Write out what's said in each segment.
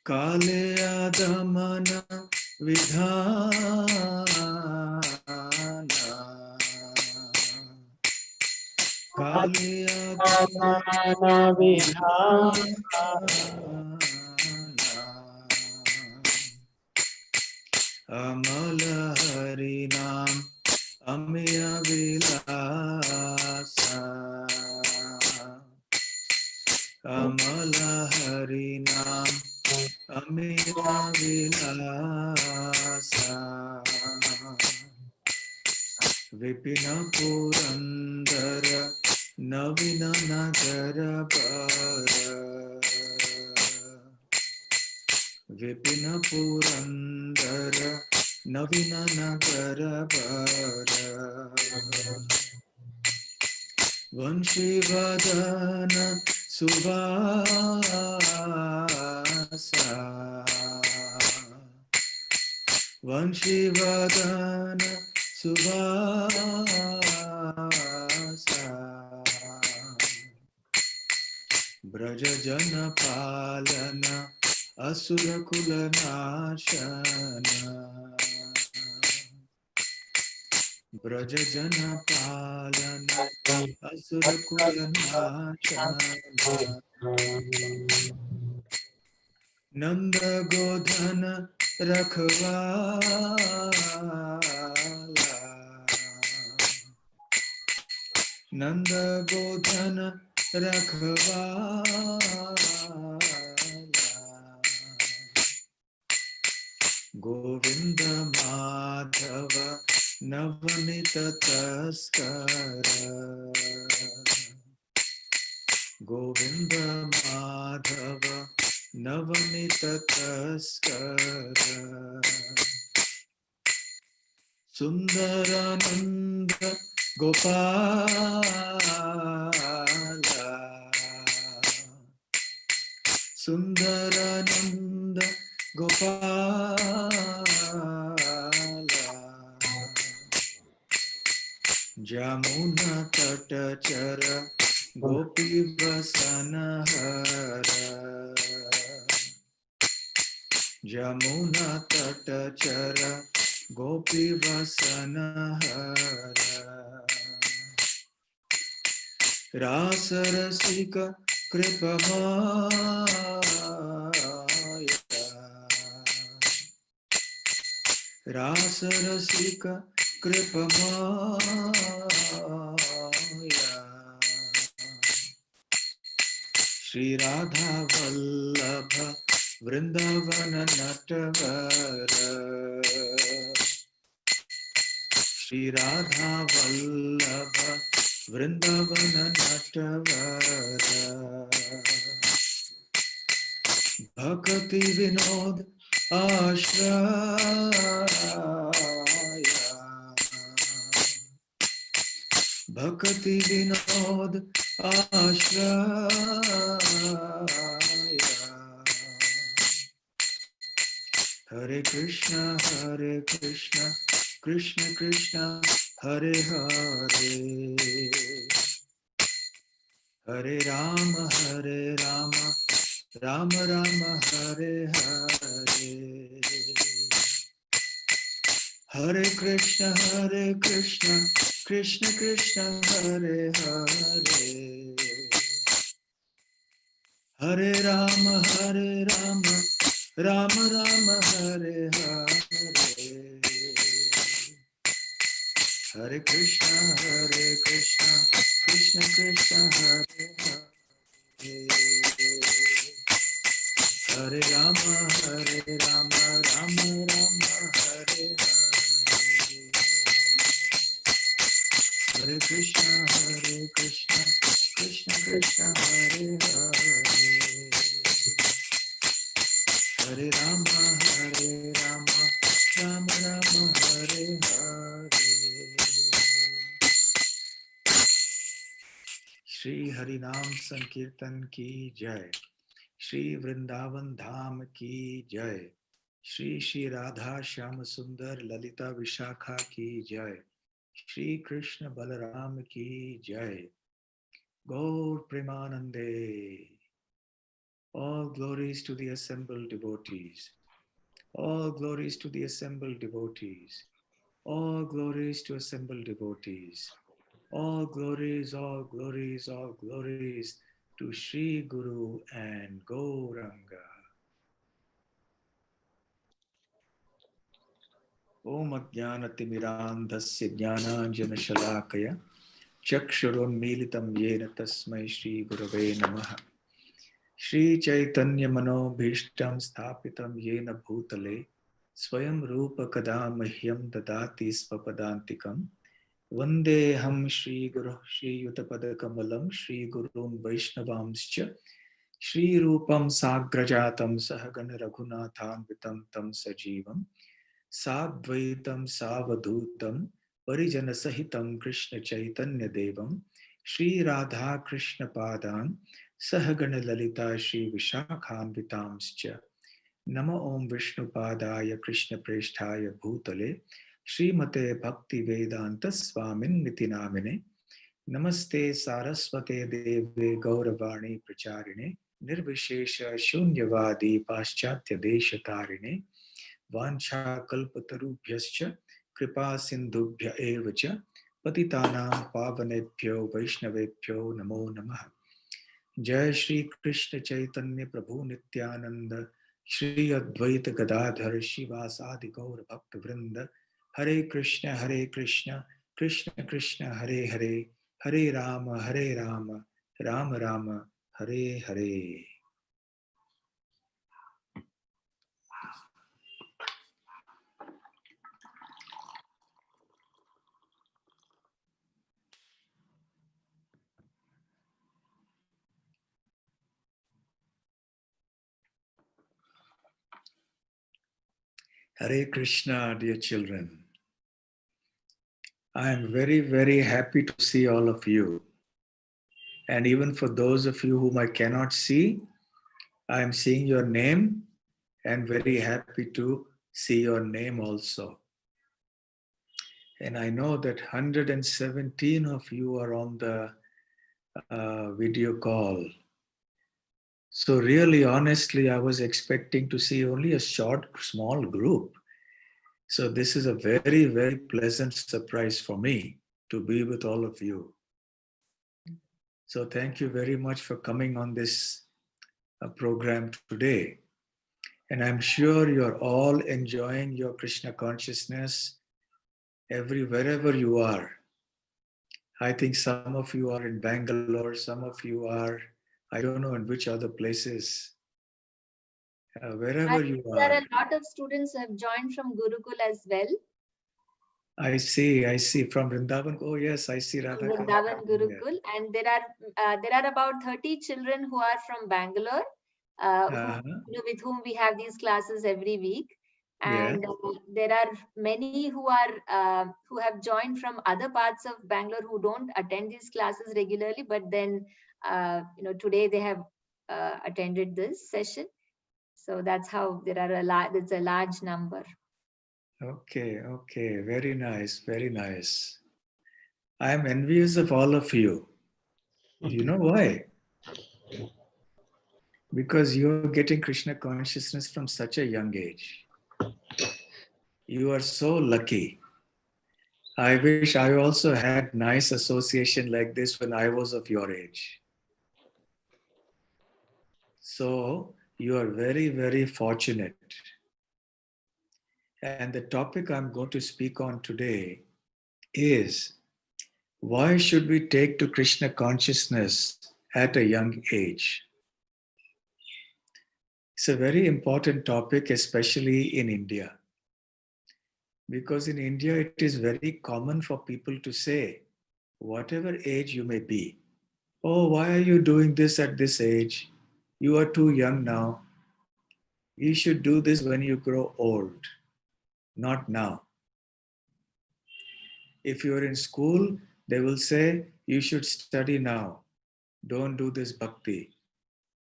काले आदमन विधाना काले आगमन अमल हरि नाम अमिय विलासा अमल हरि नाम अमिय विलासा विपिन पुरंदर नवीन नगर पर विपिन पुरंदर नवीन नगर पर वंशीवदन सुवासा वंशीवदन सुवासा ब्रज जन पालन असुर कुल नाशन ब्रज जन पालन असुर कुल नाशन नंद गोधन रखवाला नंद गोधन रखवाला गोविंद माधव नवनीत तस्कर गोविंद माधव नवनीत तस्कर सुंदरानंद गोपाला सुंदरानंद गोपाला जमुना तटचर गोपी वसन हर जमुना तटचर गोपी वसन हर रास रसिक कृपमाया रास रसिक कृपमाया श्री राधा वल्लभ वृंदावन नटवर श्री राधा वल्लभ वृंदावन नटवर भक्ति विनोद आश्रय भक्ति विनोद आश्रय हरे कृष्ण कृष्ण कृष्ण हरे हरे हरे राम राम राम हरे हरे हरे कृष्ण कृष्ण कृष्ण हरे हरे हरे राम राम राम हरे हरे हरे कृष्ण कृष्ण कृष्ण हरे हरे हरे राम राम राम हरे हरे हरे कृष्ण कृष्ण कृष्ण हरे हरे हरे राम राम राम हरे हरे श्री हरि नाम संकीर्तन की जय श्री वृंदावन धाम की जय श्री श्री राधा श्याम सुंदर ललिता विशाखा की जय श्री कृष्ण बलराम की जय गौर प्रेमानंदे। All glories to the assembled devotees. All glories to the assembled devotees. All glories to assembled devotees. All glories, all glories, all glories to Sri Guru and Gauranga. Om Ajnanatimirandhasya Jnananjanashalakaya Chakshurunmilitam Yena Tasmai Shri Gurave Namaha. Shri Chaitanya Manobhishtam Sthapitam Yena Bhutale Swayam Rupa Kadamahyam Dadati Svapadantikam Vandeham Shri Guru Shri Yutapadakamalam Shri Gurun Vaishnavamscha Shri Rupam Sagrajatam Sahagana Raghunathanvitam Tam Sajivam Sadvaitam Savadhutam Parijana Sahitam Krishna Chaitanya Devam Shri Radha Krishna Padan Sahagana Lalita Shri Vishakhanvitamscha Nama Om Vishnu Padaya Krishna Presthaya Bhutale Srimate Bhakti Vedanta Swamin Nitinamine Namaste Saraswate Deve Gauravani Pracharine Nirvishesha Shunyavadi Paschatya Deshatarine Vancha Kalpatarubhyascha Kripa Sindhubhya Evacha Patitanam Pavanebhyo Vaishnavebhyo Namo Namaha. Jai Shri Krishna Chaitanya Prabhu Nityananda Shri Advaita Gadadhar Shivasadi Gaur Bhakta Vrinda Hare Krishna Krishna Krishna Hare Hare Hare Rama Rama Rama Hare Hare. Hare Krishna, dear children. I am very, very happy to see all of you. And even for those of you whom I cannot see, I am seeing your name and very happy to see your name also. And I know that 117 of you are on the video call. So really, honestly, I was expecting to see only a short, small group. So this is a very, very pleasant surprise for me to be with all of you. So thank you very much for coming on this program today. And I'm sure you're all enjoying your Krishna consciousness wherever you are. I think some of you are in Bangalore, some of you are, I don't know in which other places. Wherever you There are are. a lot of students who have joined from Gurukul as well. I see. From Vrindavan. Oh yes, I see Radha. Vrindavan Gurukul, and there are about 30 children who are from Bangalore, with whom we have these classes every week. And there are many who have joined from other parts of Bangalore who don't attend these classes regularly, but then today they have attended this session. So that's how there's a large number. Okay. Very nice, very nice. I am envious of all of you. Do you know why? Because you're getting Krishna consciousness from such a young age. You are so lucky. I wish I also had nice association like this when I was of your age. So you are very, very fortunate. And the topic I'm going to speak on today is why should we take to Krishna consciousness at a young age? It's a very important topic, especially in India. Because in India, it is very common for people to say, whatever age you may be, oh, why are you doing this at this age? You are too young now. You should do this when you grow old, not now. If you're in school, they will say, you should study now. Don't do this bhakti.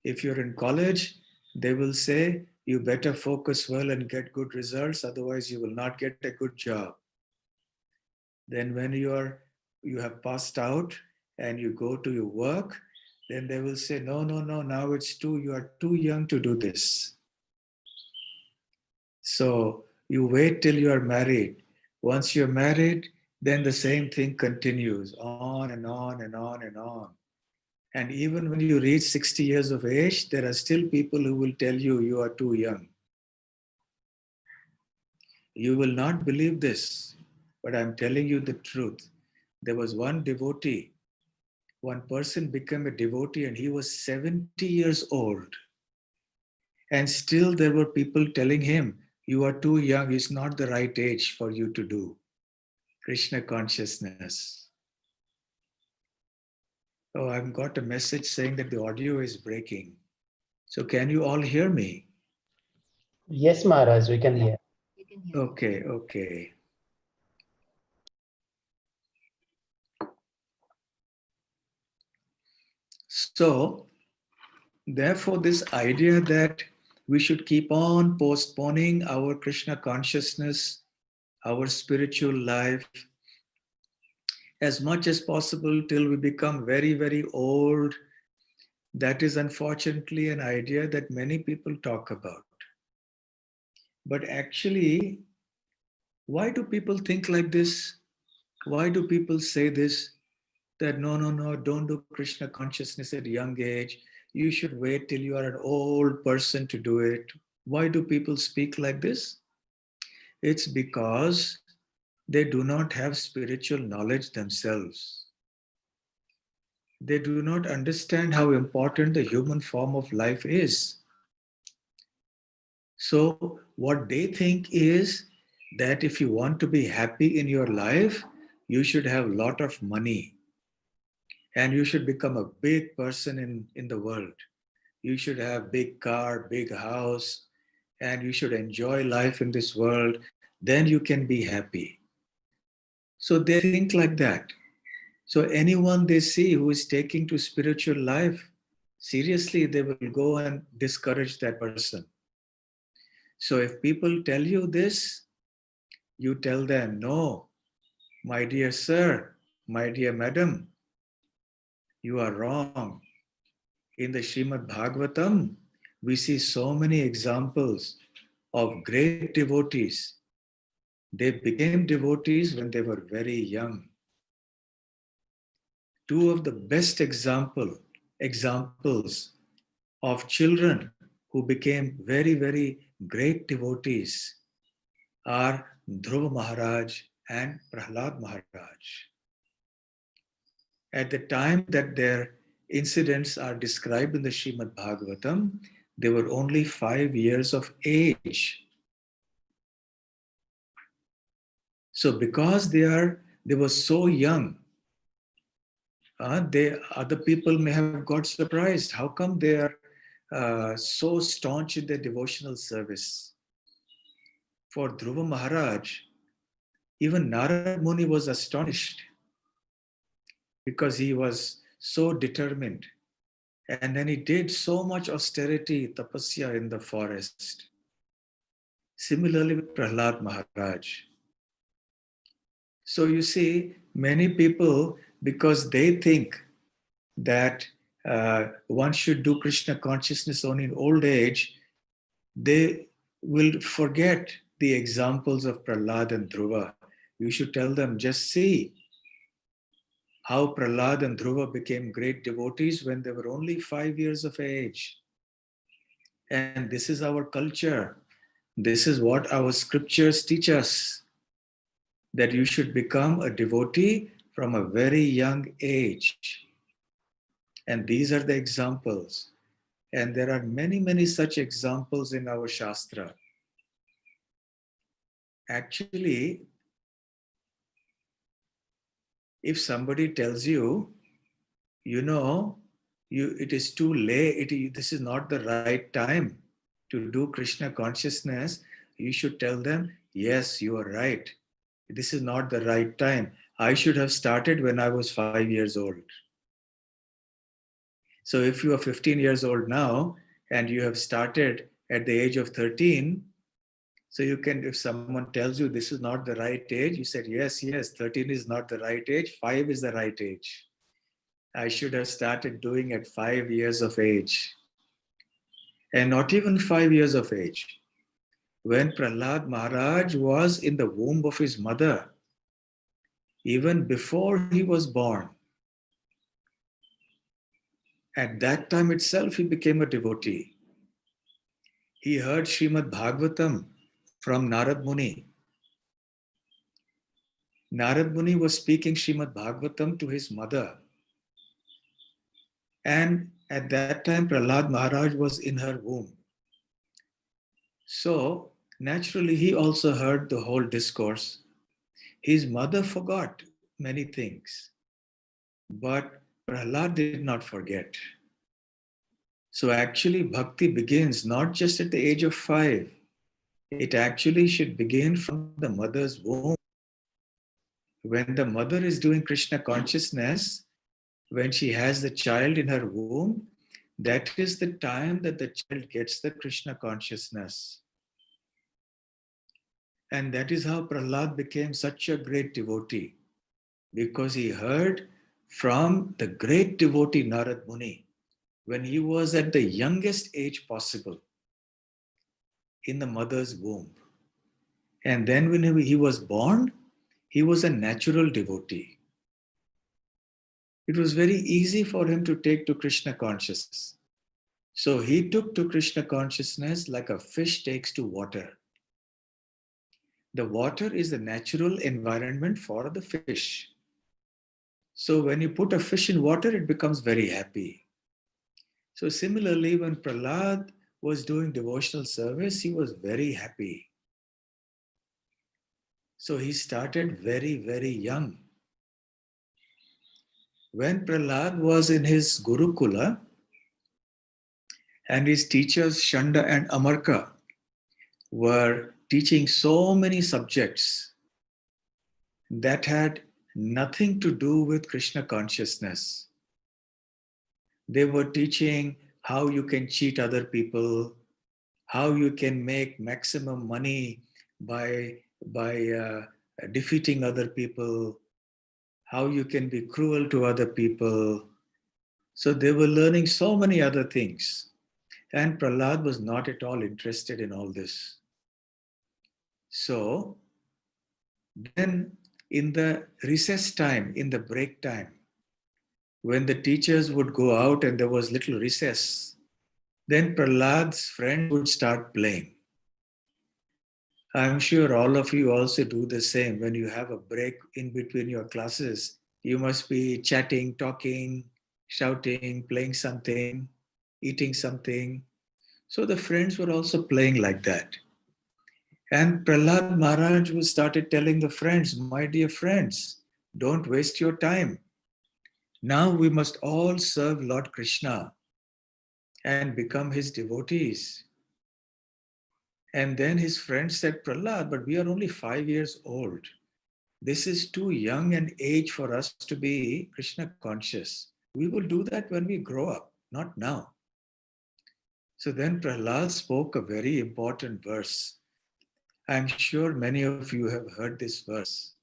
If you're in college, they will say, you better focus well and get good results, otherwise you will not get a good job. Then when you have passed out and you go to your work, then they will say, no, no, no, now you are too young to do this. So you wait till you are married. Once you're married, then the same thing continues on and on and on and on. And even when you reach 60 years of age, there are still people who will tell you you are too young. You will not believe this, but I'm telling you the truth. There was one devotee, one person became a devotee and he was 70 years old. And still there were people telling him, you are too young, it's not the right age for you to do Krishna consciousness. Oh, I've got a message saying that the audio is breaking. So can you all hear me? Yes, Maharaj, we can hear. You can hear. Okay, okay. So, therefore, this idea that we should keep on postponing our Krishna consciousness, our spiritual life, as much as possible till we become very, very old, that is unfortunately an idea that many people talk about. But actually, why do people think like this? Why do people say this? That no, no, no, don't do Krishna consciousness at a young age. You should wait till you are an old person to do it. Why do people speak like this? It's because they do not have spiritual knowledge themselves. They do not understand how important the human form of life is. So, what they think is that if you want to be happy in your life, you should have a lot of money and you should become a big person in the world. You should have big car, big house, and you should enjoy life in this world. Then you can be happy. So they think like that. So anyone they see who is taking to spiritual life, seriously, they will go and discourage that person. So if people tell you this, you tell them, no, my dear sir, my dear madam, you are wrong. In the Srimad Bhagavatam, we see so many examples of great devotees. They became devotees when they were very young. Two of the best examples of children who became very, very great devotees are Dhruva Maharaj and Prahlad Maharaj. At the time that their incidents are described in the Srimad Bhagavatam, they were only 5 years of age. So because they were so young, other people may have got surprised. How come they are so staunch in their devotional service? For Dhruva Maharaj, even Narad Muni was astonished because he was so determined. And then he did so much austerity, tapasya in the forest. Similarly with Prahlad Maharaj. So you see, many people, because they think that one should do Krishna consciousness only in old age, they will forget the examples of Prahlad and Dhruva. You should tell them, just see how Prahlad and Dhruva became great devotees when they were only 5 years of age. And this is our culture. This is what our scriptures teach us, that you should become a devotee from a very young age. And these are the examples. And there are many, many such examples in our Shastra. Actually, if somebody tells you, you know, it is too late, this is not the right time to do Krishna consciousness, you should tell them, yes, you are right. This is not the right time. I should have started when I was 5 years old. So if you are 15 years old now and you have started at the age of 13, so you can, if someone tells you this is not the right age, you said, yes, 13 is not the right age, 5 is the right age. I should have started doing at 5 years of age. And not even 5 years of age. When Prahlad Maharaj was in the womb of his mother, even before he was born, at that time itself he became a devotee. He heard Srimad Bhagavatam from Narad Muni. Narad Muni was speaking Srimad Bhagavatam to his mother. And at that time, Prahlad Maharaj was in her womb. So, naturally, he also heard the whole discourse. His mother forgot many things, but Prahlad did not forget. So, actually, bhakti begins not just at the age of 5, it actually should begin from the mother's womb. When the mother is doing Krishna consciousness, when she has the child in her womb, that is the time that the child gets the Krishna consciousness. And that is how Prahlad became such a great devotee, because he heard from the great devotee Narad Muni when he was at the youngest age possible in the mother's womb. And then when he was born, he was a natural devotee. It was very easy for him to take to Krishna consciousness. So he took to Krishna consciousness like a fish takes to water. The water is the natural environment for the fish. So when you put a fish in water, it becomes very happy. So similarly, when Prahlad was doing devotional service, he was very happy. So he started very, very young. When Prahlad was in his Gurukula, and his teachers Shanda and Amarka were teaching so many subjects that had nothing to do with Krishna consciousness. They were teaching how you can cheat other people, how you can make maximum money by defeating other people, how you can be cruel to other people. So they were learning so many other things. And Prahlad was not at all interested in all this. So then in the recess time, in the break time, when the teachers would go out and there was little recess, then Prahlad's friends would start playing. I'm sure all of you also do the same. When you have a break in between your classes, you must be chatting, talking, shouting, playing something, eating something. So the friends were also playing like that. And Prahlad Maharaj started telling the friends, my dear friends, don't waste your time. Now we must all serve Lord Krishna and become his devotees. And then his friend said, Prahlad, but we are only 5 years old. This is too young an age for us to be Krishna conscious. We will do that when we grow up, not now. So then Prahlad spoke a very important verse. I'm sure many of you have heard this verse.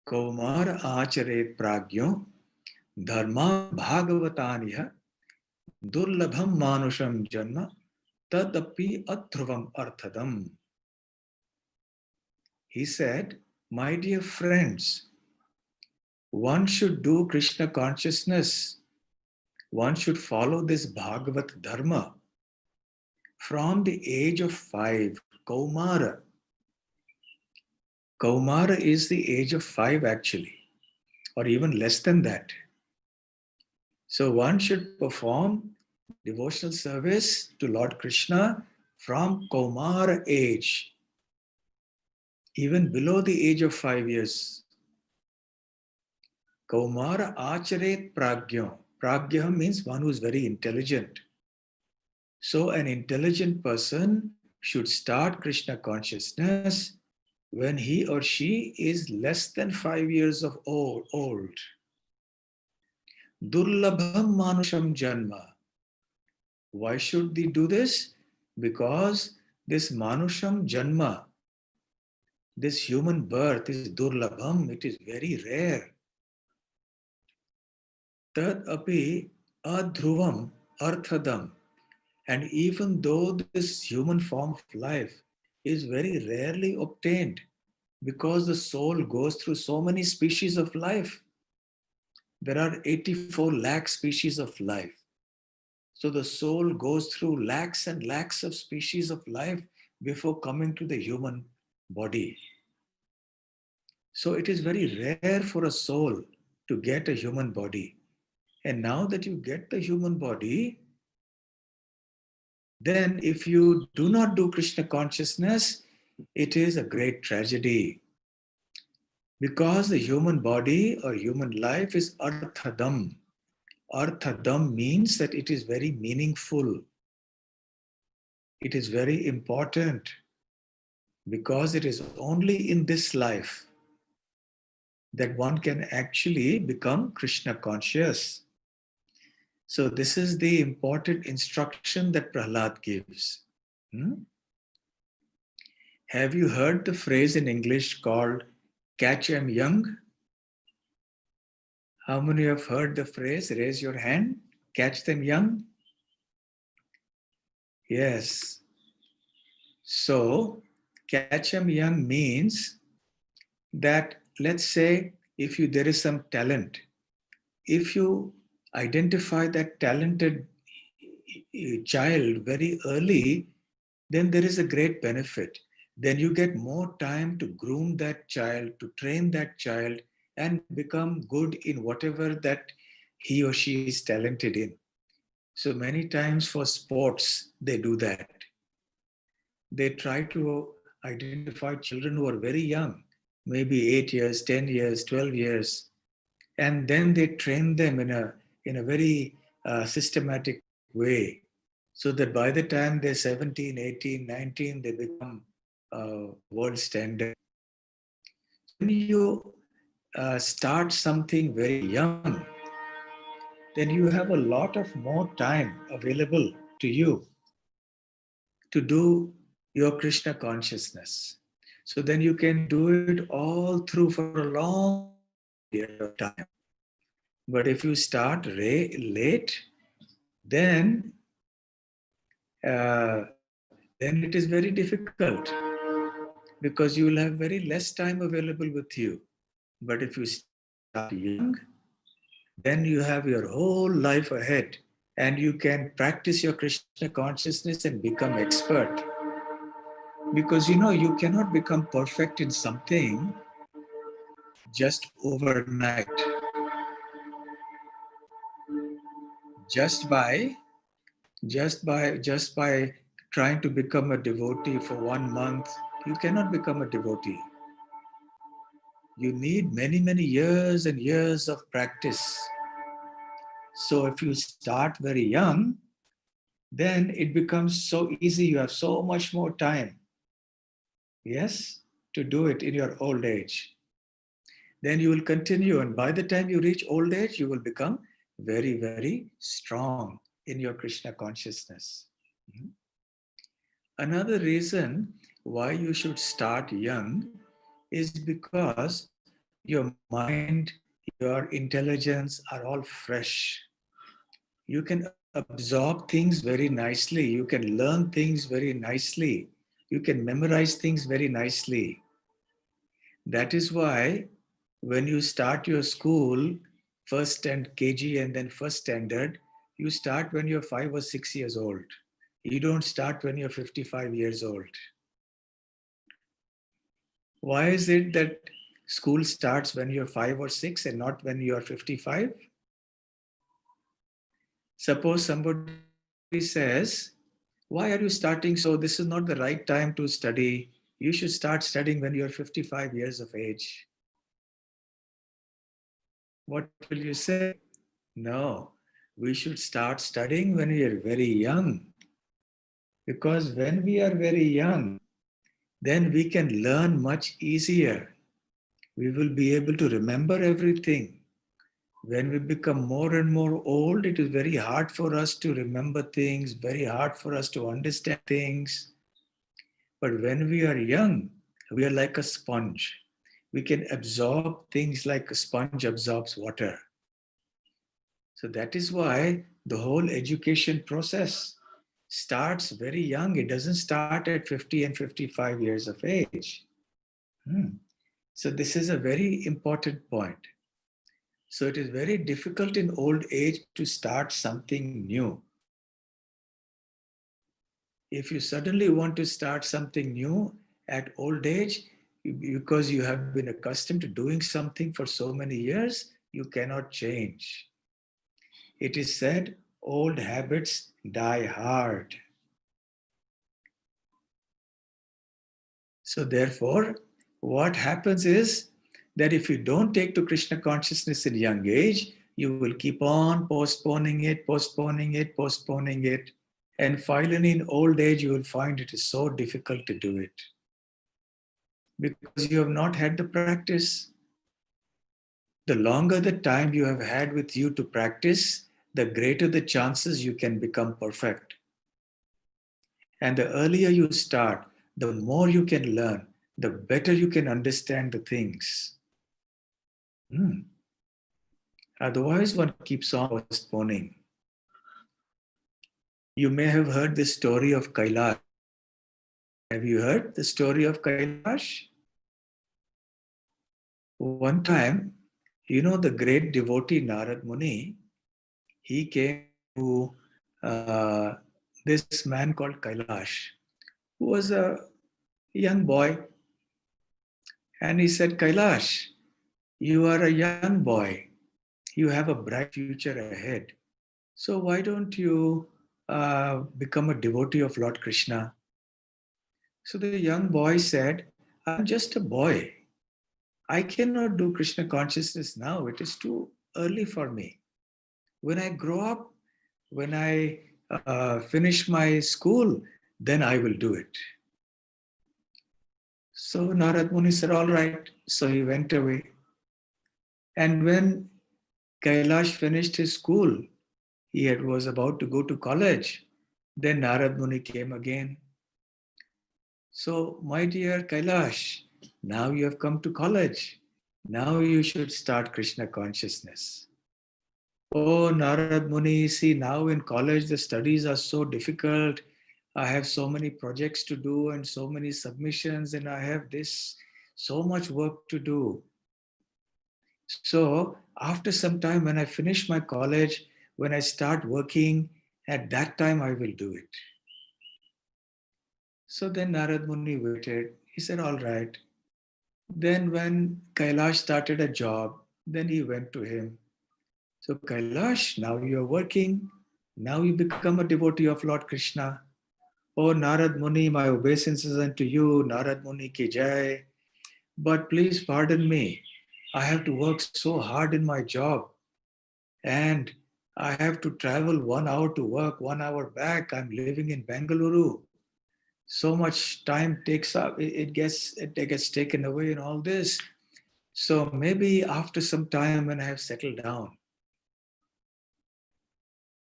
Kaumar acharet pragyo dharma bhagavataniya durlabham manusham janma tadapi adhruvam arthadam. He said, my dear friends, one should do Krishna consciousness. One should follow this Bhagavat Dharma from the age of 5, Kaumara. Kaumara is the age of 5 actually, or even less than that. So one should perform devotional service to Lord Krishna from Kaumara age, even below the age of 5 years. Kaumara acharet pragya. Pragya means one who is very intelligent. So an intelligent person should start Krishna consciousness when he or she is less than 5 years of old. Durlabham manusham janma. Why should they do this? Because this manusham janma, this human birth is durlabham, it is very rare. tad api adhruvam arthadam. And even though this human form of life is very rarely obtained, because the soul goes through so many species of life. There are 84 lakh species of life. So the soul goes through lakhs and lakhs of species of life before coming to the human body. So it is very rare for a soul to get a human body. And now that you get the human body, then if you do not do Krishna consciousness, it is a great tragedy. Because the human body or human life is arthadam. Arthadam means that it is very meaningful. It is very important because it is only in this life that one can actually become Krishna conscious. So this is the important instruction that Prahlad gives. Have you heard the phrase in English called catch 'em young? How many have heard the phrase? Raise your hand. Catch them young? Yes. So, catch 'em young means that, let's say, if there is some talent, if you identify that talented child very early, then there is a great benefit. Then you get more time to groom that child, to train that child, and become good in whatever that he or she is talented in. So many times for sports, they do that. They try to identify children who are very young, maybe 8 years, 10 years, 12 years, and then they train them in a very systematic way, so that by the time they're 17, 18, 19, they become world standard. When you start something very young, then you have a lot of more time available to you to do your Krishna consciousness. So then you can do it all through for a long period of time. But if you start late, then then it is very difficult because you will have very less time available with you. But if you start young, then you have your whole life ahead and you can practice your Krishna consciousness and become expert. Because you cannot become perfect in something just overnight. Just by trying to become a devotee for 1 month, you cannot become a devotee. You need many, many years and years of practice. So if you start very young, then it becomes so easy. You have so much more time, yes, to do it in your old age. Then you will continue, and by the time you reach old age, you will become very, very strong in your Krishna consciousness. Another reason why you should start young is because your mind, your intelligence are all fresh. You can absorb things very nicely. You can learn things very nicely. You can memorize things very nicely. That is why when you start your school, first and KG and then first standard, you start when you're 5 or 6 years old. You don't start when you're 55 years old. Why is it that school starts when you're 5 or 6 and not when you're 55? Suppose somebody says, why are you starting so? This is not the right time to study. You should start studying when you're 55 years of age. What will you say? No, we should start studying when we are very young. Because when we are very young, then we can learn much easier. We will be able to remember everything. When we become more and more old, it is very hard for us to remember things, very hard for us to understand things. But when we are young, we are like a sponge. We can absorb things like a sponge absorbs water. So that is why the whole education process starts very young. It doesn't start at 50 and 55 years of age. So this is a very important point. So it is very difficult in old age to start something new. If you suddenly want to start something new at old age, because you have been accustomed to doing something for so many years, you cannot change. It is said, old habits die hard. So therefore, what happens is that if you don't take to Krishna consciousness in young age, you will keep on postponing it, postponing it, postponing it. And finally, in old age, you will find it is so difficult to do it because you have not had the practice. The longer the time you have had with you to practice, the greater the chances you can become perfect. And the earlier you start, the more you can learn, the better you can understand the things. Otherwise, one keeps on postponing. You may have heard the story of Kailash. Have you heard the story of Kailash? One time, you know, the great devotee Narad Muni, he came to this man called Kailash, who was a young boy. And he said, Kailash, you are a young boy. You have a bright future ahead. So why don't you become a devotee of Lord Krishna? So the young boy said, I'm just a boy. I cannot do Krishna consciousness now. It is too early for me. When I grow up, when I finish my school, then I will do it. So Narad Muni said, all right. So he went away. And when Kailash finished his school, was about to go to college. Then Narad Muni came again. So, my dear Kailash, now you have come to college. Now you should start Krishna consciousness. Oh, Narad Muni, see, now in college the studies are so difficult. I have so many projects to do and so many submissions, and I have so much work to do. So, after some time, when I finish my college, when I start working, at that time I will do it. So then Narad Muni waited. He said, all right. Then when Kailash started a job, then he went to him. So Kailash, now you are working. Now you become a devotee of Lord Krishna. Oh Narad Muni, my obeisances unto you. Narad Muni ki jai. But please pardon me. I have to work so hard in my job. And I have to travel 1 hour to work, 1 hour back. I'm living in Bengaluru. So much time takes up, it gets taken away in all this. So maybe after some time when I have settled down.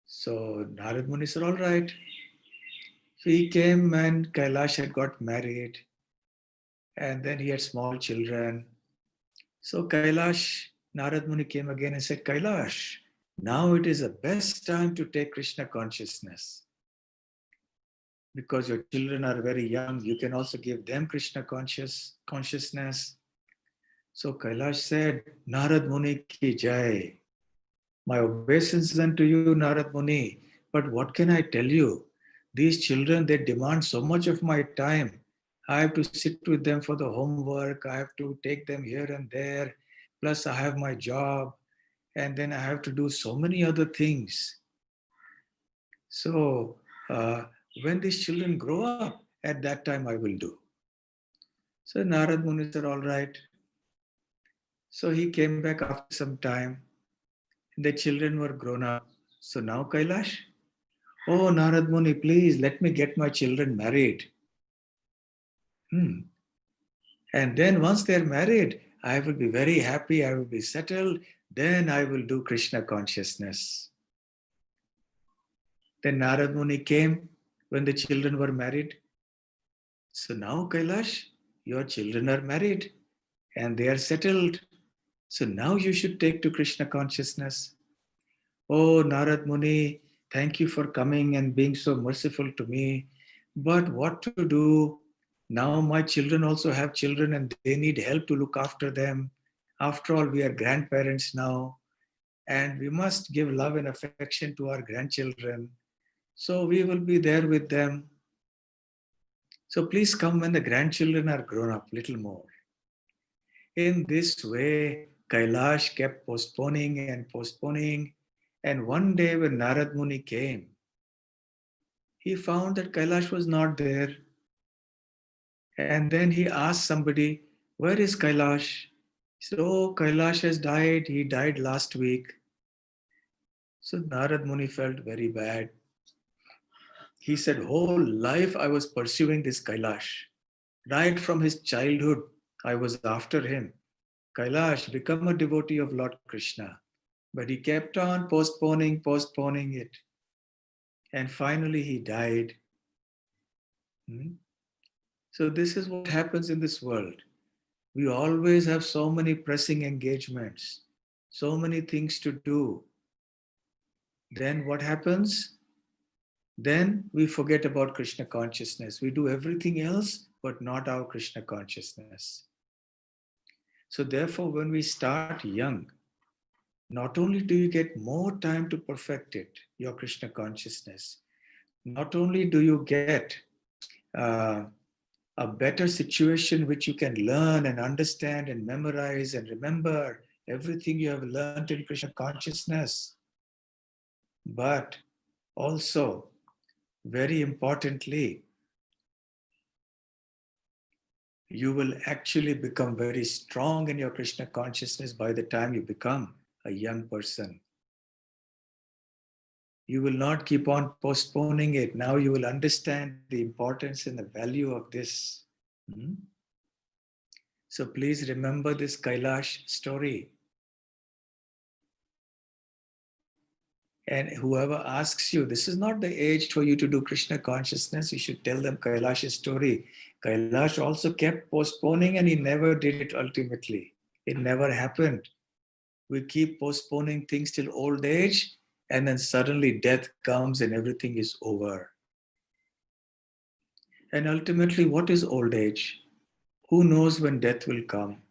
So Narad Muni said, all right. So he came and Kailash had got married. And then he had small children. So Narad Muni came again and said, Kailash, now it is the best time to take Krishna consciousness. Because your children are very young, you can also give them Krishna consciousness. So Kailash said, Narad Muni ki jai. My obeisances unto you, Narad Muni. But what can I tell you? These children, they demand so much of my time. I have to sit with them for the homework. I have to take them here and there. Plus, I have my job. And then I have to do so many other things. So, when these children grow up, at that time I will do. So Narad Muni said, all right. So he came back after some time. The children were grown up. So now Kailash, oh Narad Muni, please let me get my children married. And then once they're married, I will be very happy, I will be settled, then I will do Krishna consciousness. Then Narad Muni came when the children were married. So now Kailash, your children are married and they are settled. So now you should take to Krishna consciousness. Oh, Narad Muni, thank you for coming and being so merciful to me. But what to do? Now my children also have children and they need help to look after them. After all, we are grandparents now and we must give love and affection to our grandchildren. So we will be there with them. So please come when the grandchildren are grown up, little more. In this way, Kailash kept postponing and postponing. And one day when Narad Muni came, he found that Kailash was not there. And then he asked somebody, "Where is Kailash?" He said, "Oh, Kailash has died. He died last week." So Narad Muni felt very bad. He said, "Whole life I was pursuing this Kailash. Right from his childhood, I was after him. Kailash, become a devotee of Lord Krishna." But he kept on postponing it. And finally he died. So this is what happens in this world. We always have so many pressing engagements, so many things to do. Then what happens? Then we forget about Krishna consciousness. We do everything else, but not our Krishna consciousness. So therefore, when we start young, not only do you get more time to perfect it, your Krishna consciousness, not only do you get uh, a better situation which you can learn and understand and memorize and remember everything you have learned in Krishna consciousness, but also, very importantly, you will actually become very strong in your Krishna consciousness by the time you become a young person. You will not keep on postponing it. Now you will understand the importance and the value of this. So please remember this Kailash story. And whoever asks you, this is not the age for you to do Krishna consciousness, you should tell them Kailash's story. Kailash also kept postponing and he never did it ultimately. It never happened. We keep postponing things till old age and then suddenly death comes and everything is over. And ultimately, what is old age? Who knows when death will come?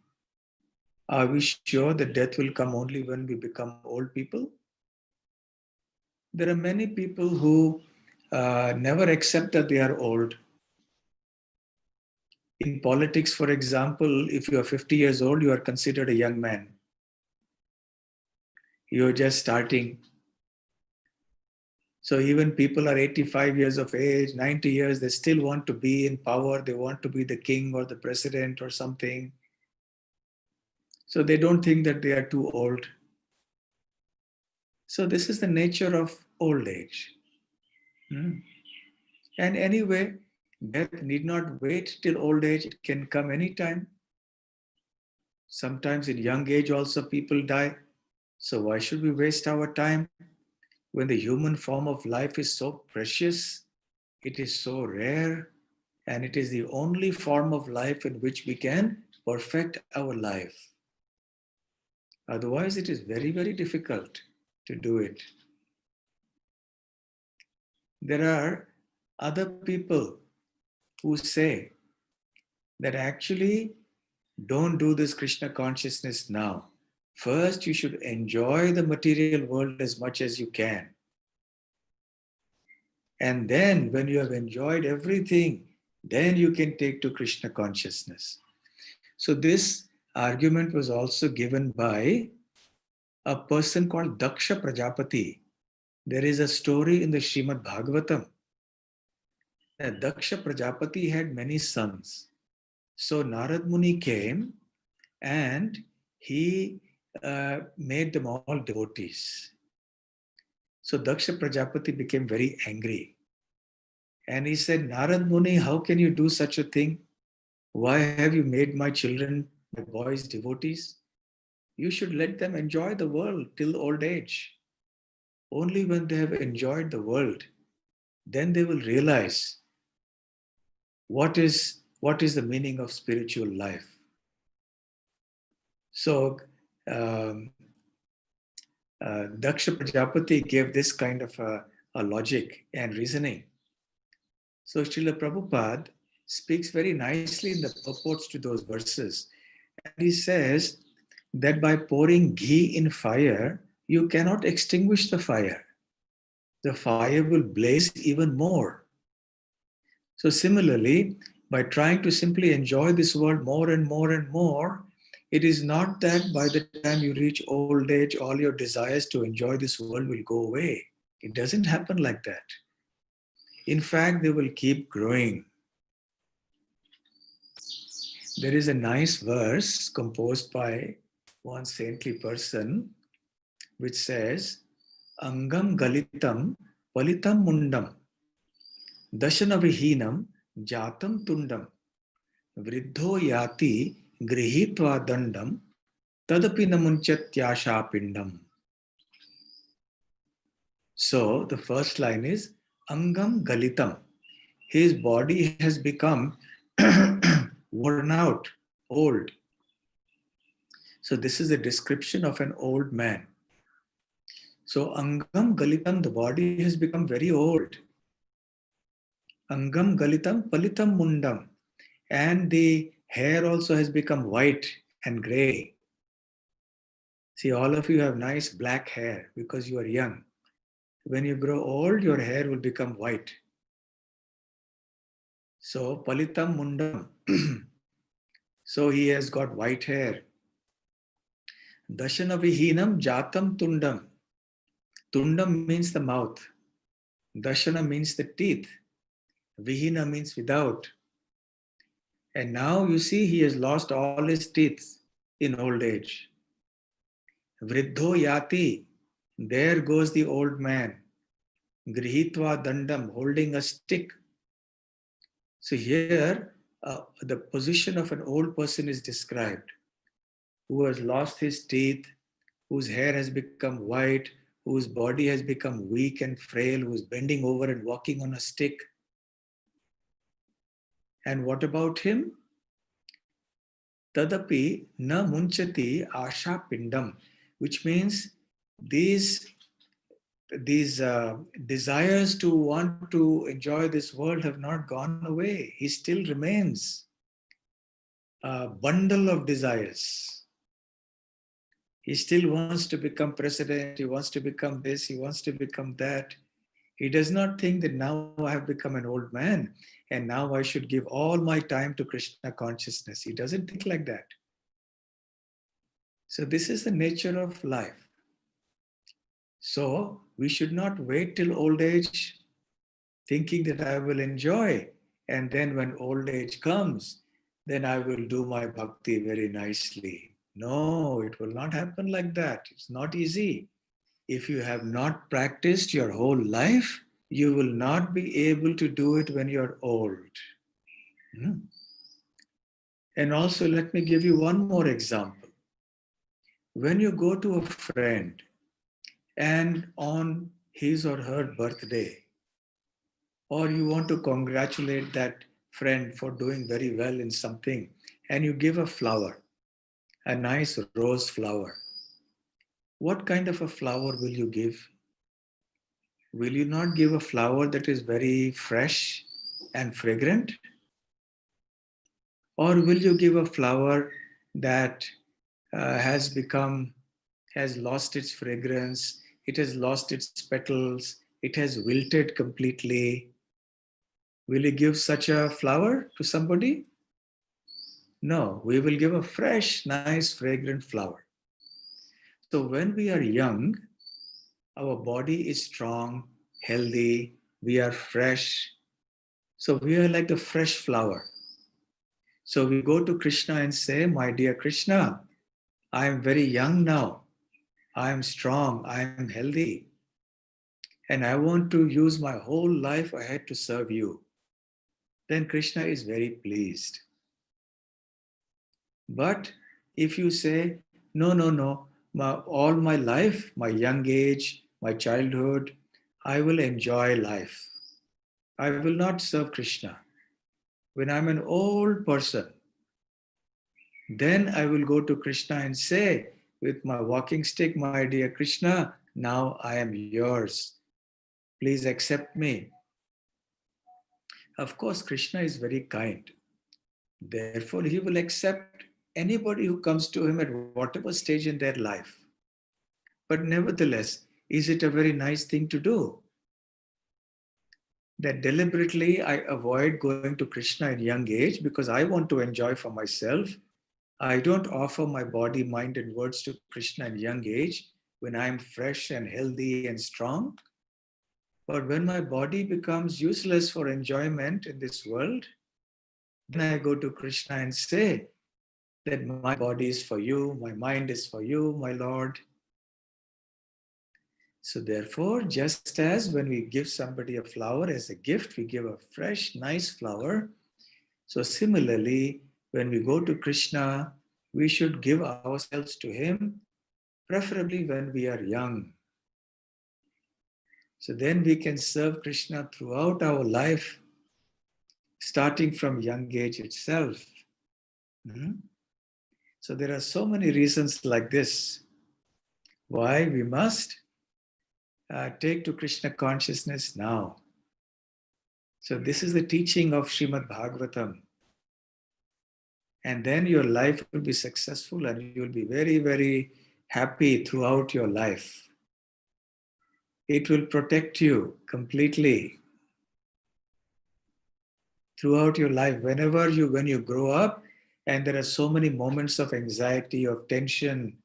Are we sure that death will come only when we become old people? There are many people who never accept that they are old. In politics, for example, if you are 50 years old, you are considered a young man. You're just starting. So even people are 85 years of age, 90 years, they still want to be in power. They want to be the king or the president or something. So they don't think that they are too old. So this is the nature of old age. And anyway, death need not wait till old age. It can come anytime. Sometimes in young age also people die. So why should we waste our time when the human form of life is so precious, it is so rare, and it is the only form of life in which we can perfect our life. Otherwise, it is very, very difficult to do it. There are other people who say that actually don't do this Krishna consciousness now. First, you should enjoy the material world as much as you can. And then, when you have enjoyed everything, then you can take to Krishna consciousness. So, this argument was also given by a person called Daksha Prajapati. There is a story in the Srimad Bhagavatam that Daksha Prajapati had many sons. So, Narad Muni came and he made them all devotees. So Daksha Prajapati became very angry. And he said, Narad Muni, how can you do such a thing? Why have you made my children, my boys, devotees? You should let them enjoy the world till old age. Only when they have enjoyed the world, then they will realize what is the meaning of spiritual life. So Daksha Prajapati gave this kind of a logic and reasoning. So Srila Prabhupada speaks very nicely in the purports to those verses. And he says that by pouring ghee in fire, you cannot extinguish the fire. The fire will blaze even more. So similarly, by trying to simply enjoy this world more and more and more, it is not that by the time you reach old age, all your desires to enjoy this world will go away. It doesn't happen like that. In fact, they will keep growing. There is a nice verse composed by one saintly person which says, Angam galitam palitam mundam dashana vihinam jatam tundam vriddho yati grihitva dandam tadapi namunchatyasha pindam. So the first line is Angam galitam. His body has become worn out, old. So this is a description of an old man. So Angam galitam, the body has become very old. Angam galitam palitam mundam. And the hair also has become white and gray. See, all of you have nice black hair because you are young. When you grow old, your hair will become white. So palitam mundam. So he has got white hair. Dashana vihinam jatam tundam. Tundam means the mouth. Dashana means the teeth. Vihina means without. And now you see he has lost all his teeth in old age. Vriddho yati. There goes the old man. Grihitva dandam, holding a stick. So here the position of an old person is described, who has lost his teeth, whose hair has become white, whose body has become weak and frail, who is bending over and walking on a stick. And what about him? Tadapi na munchati asha pindam, which means these desires to want to enjoy this world have not gone away. He still remains a bundle of desires. He still wants to become president, he wants to become this, he wants to become that. He does not think that now I have become an old man and now I should give all my time to Krishna consciousness. He doesn't think like that. So this is the nature of life. So we should not wait till old age thinking that I will enjoy, and then when old age comes, then I will do my bhakti very nicely. No, it will not happen like that. It's not easy. If you have not practiced your whole life, you will not be able to do it when you're old. And also, let me give you one more example. When you go to a friend and on his or her birthday, or you want to congratulate that friend for doing very well in something, and you give a flower, a nice rose flower. What kind of a flower will you give? Will you not give a flower that is very fresh and fragrant? Or will you give a flower that has lost its fragrance, it has lost its petals, it has wilted completely? Will you give such a flower to somebody? No, we will give a fresh, nice, fragrant flower. So when we are young, our body is strong, healthy, we are fresh. So we are like the fresh flower. So we go to Krishna and say, my dear Krishna, I am very young now. I am strong, I am healthy. And I want to use my whole life ahead to serve you. Then Krishna is very pleased. But if you say, no, all my life, my young age, my childhood, I will enjoy life. I will not serve Krishna. When I'm an old person, then I will go to Krishna and say with my walking stick, my dear Krishna, now I am yours. Please accept me. Of course, Krishna is very kind. Therefore, he will accept anybody who comes to him at whatever stage in their life. But nevertheless, is it a very nice thing to do? That deliberately I avoid going to Krishna in young age because I want to enjoy for myself. I don't offer my body, mind, and words to Krishna in young age when I'm fresh and healthy and strong. But when my body becomes useless for enjoyment in this world, then I go to Krishna and say that my body is for you, my mind is for you, my Lord. So therefore, just as when we give somebody a flower as a gift, we give a fresh, nice flower. So similarly, when we go to Krishna, we should give ourselves to him, preferably when we are young. So then we can serve Krishna throughout our life, starting from young age itself. So there are so many reasons like this why we must take to Krishna consciousness now. So this is the teaching of Srimad Bhagavatam. And then your life will be successful and you will be very, very happy throughout your life. It will protect you completely throughout your life. When you grow up and there are so many moments of anxiety, of tension,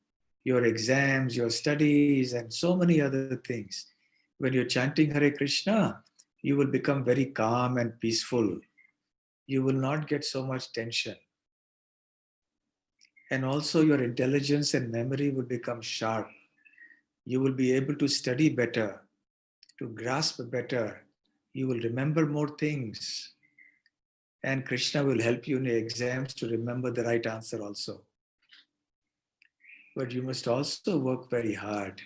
your exams, your studies, and so many other things, when you're chanting Hare Krishna, you will become very calm and peaceful. You will not get so much tension. And also your intelligence and memory will become sharp. You will be able to study better, to grasp better. You will remember more things. And Krishna will help you in the exams to remember the right answer also. But you must also work very hard.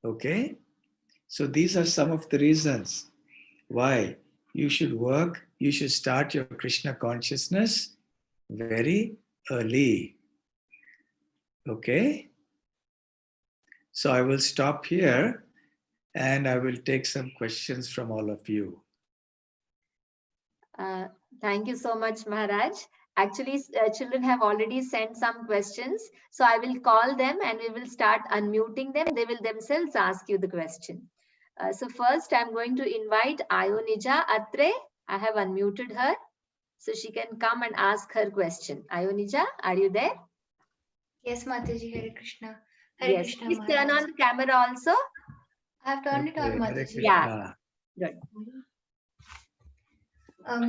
Okay? So these are some of the reasons why you should work, you should start your Krishna consciousness very early. Okay? So I will stop here and I will take some questions from all of you. Thank you so much, Maharaj. Actually, children have already sent some questions. So I will call them and we will start unmuting them. They will themselves ask you the question. So first, I'm going to invite Ayonija Atre. I have unmuted her. So she can come and ask her question. Ayonija, are you there? Yes, Mataji, Hare Krishna. Hare Yes, Krishna, please Maharaj. turn on the camera also. I have turned it on, Hare Mataji. Yeah, good.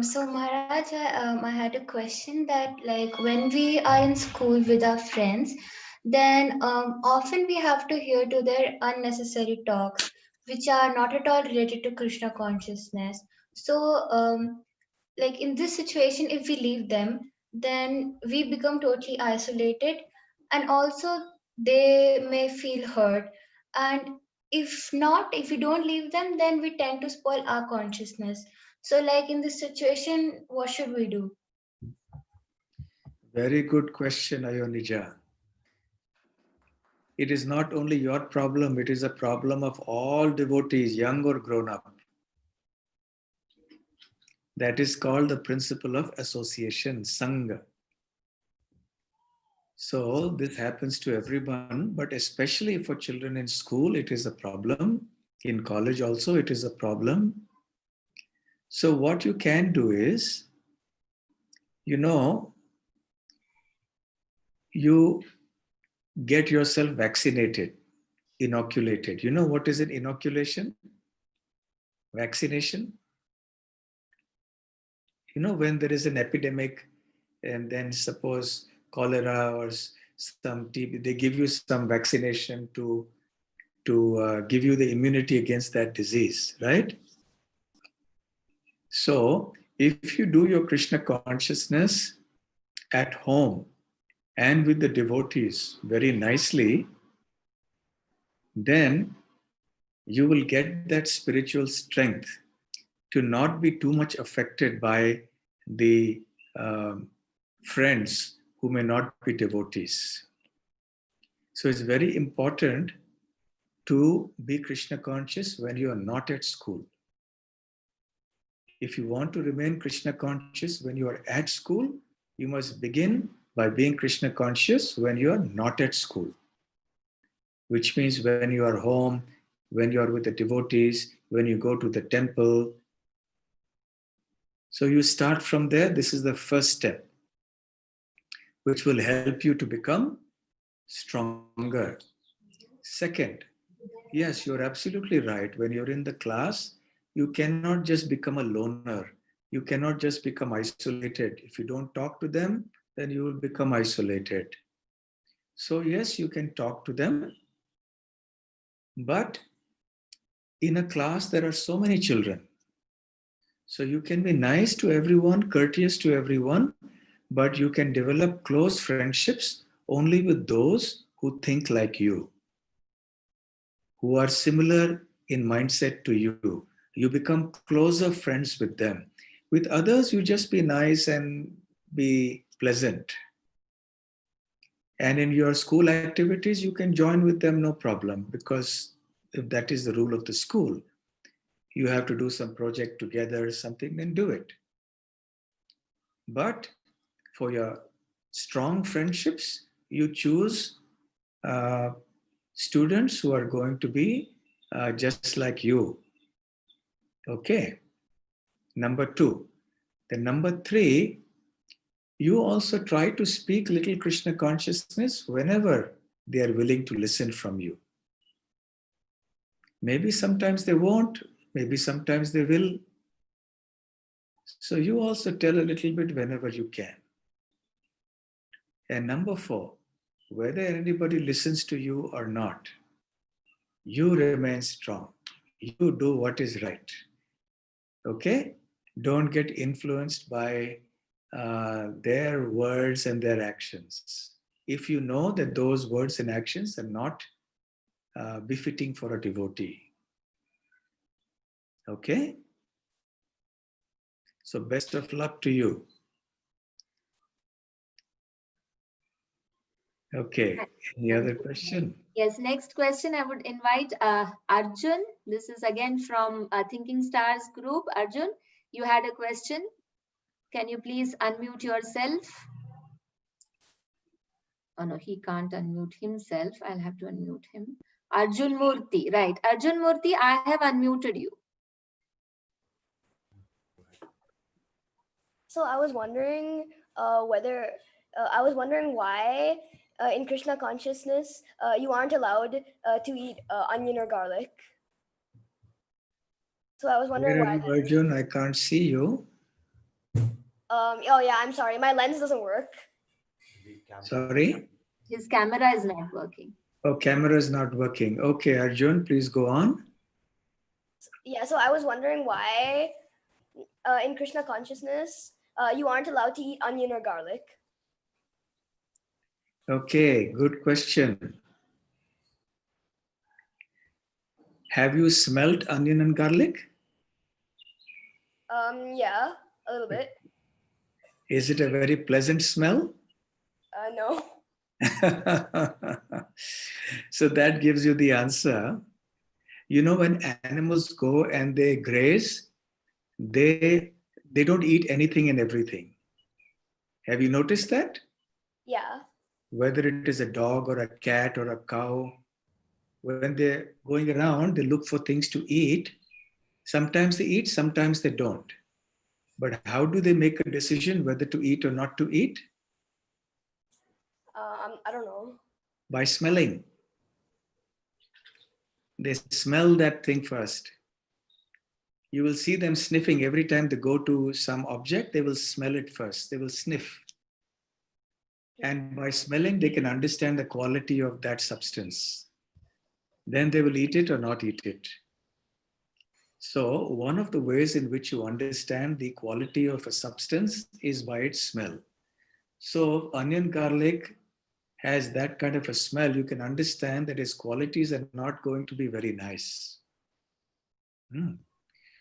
So Maharaj, I had a question that like when we are in school with our friends, then often we have to hear to their unnecessary talks, which are not at all related to Krishna consciousness. So like in this situation, if we leave them, then we become totally isolated, and also they may feel hurt. And if we don't leave them, then we tend to spoil our consciousness. So like in this situation, what should we do? Very good question, Ayonija. It is not only your problem, it is a problem of all devotees, young or grown up. That is called the principle of association, Sangha. So this happens to everyone, but especially for children in school, it is a problem. In college also, it is a problem. So what you can do is, you get yourself vaccinated, inoculated. You know what is an inoculation? Vaccination? When there is an epidemic and then suppose cholera or some TB, they give you some vaccination to give you the immunity against that disease, right? So if you do your Krishna consciousness at home and with the devotees very nicely, then you will get that spiritual strength to not be too much affected by the friends who may not be devotees. So it's very important to be Krishna conscious when you are not at school. If you want to remain Krishna conscious when you are at school, you must begin by being Krishna conscious when you are not at school. Which means when you are home, when you are with the devotees, when you go to the temple. So you start from there. This is the first step, which will help you to become stronger. Second, yes, you're absolutely right. When you're in the class, you cannot just become a loner. You cannot just become isolated. If you don't talk to them, then you will become isolated. So yes, you can talk to them. But in a class, there are so many children. So you can be nice to everyone, courteous to everyone, but you can develop close friendships only with those who think like you, who are similar in mindset to you. You become closer friends with them. With others, you just be nice and be pleasant. And in your school activities, you can join with them, no problem, because if that is the rule of the school, you have to do some project together, something, then do it. But for your strong friendships, you choose students who are going to be just like you. Okay. Number 2. Then number 3, you also try to speak little Krishna consciousness whenever they are willing to listen from you. Maybe sometimes they won't, maybe sometimes they will. So you also tell a little bit whenever you can. And number 4, whether anybody listens to you or not, you remain strong. You do what is right. Okay? Don't get influenced by their words and their actions. If you know that those words and actions are not befitting for a devotee. Okay? So best of luck to you. Okay, any other question? Yes, next question I would invite Arjun. This is again from Thinking Stars group. Arjun, you had a question. Can you please unmute yourself? Oh no, he can't unmute himself. I'll have to unmute him. Arjun Murthy, right. Arjun Murthy, I have unmuted you. So I was wondering why in Krishna consciousness you aren't allowed to eat onion or garlic. So I was wondering Where why. are you, Arjun? I can't see you. Oh yeah, I'm sorry. My lens doesn't work. Sorry? His camera is not working. Oh, camera is not working. Okay, Arjun, please go on. Yeah, so I was wondering why in Krishna consciousness you aren't allowed to eat onion or garlic. Okay, good question. Have you smelt onion and garlic? Yeah, a little bit. Is it a very pleasant smell? No. So that gives you the answer. You know, when animals go and they graze, they don't eat anything and everything. Have you noticed that? Yeah. Whether it is a dog or a cat or a cow, when they're going around, they look for things to eat. Sometimes they eat, sometimes they don't. But how do they make a decision whether to eat or not to eat? I don't know. By smelling. They smell that thing first. You will see them sniffing every time they go to some object, they will smell it first. They will sniff. And by smelling, they can understand the quality of that substance. Then they will eat it or not eat it. So one of the ways in which you understand the quality of a substance is by its smell. So onion garlic has that kind of a smell. You can understand that its qualities are not going to be very nice.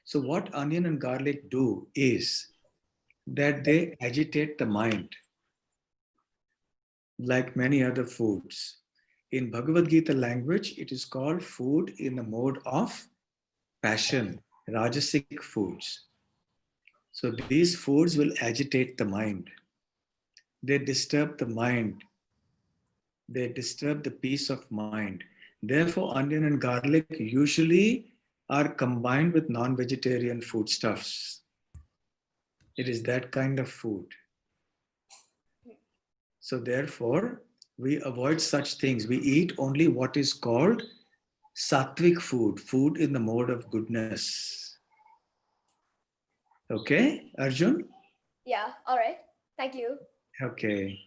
So what onion and garlic do is that they agitate the mind, like many other foods. In Bhagavad Gita language, it is called food in the mode of passion, rajasic foods. So these foods will agitate the mind. They disturb the mind. They disturb the peace of mind. Therefore, onion and garlic usually are combined with non-vegetarian foodstuffs. It is that kind of food. So therefore, we avoid such things. We eat only what is called sattvic food, food in the mode of goodness. Okay, Arjun? Yeah, all right. Thank you. Okay.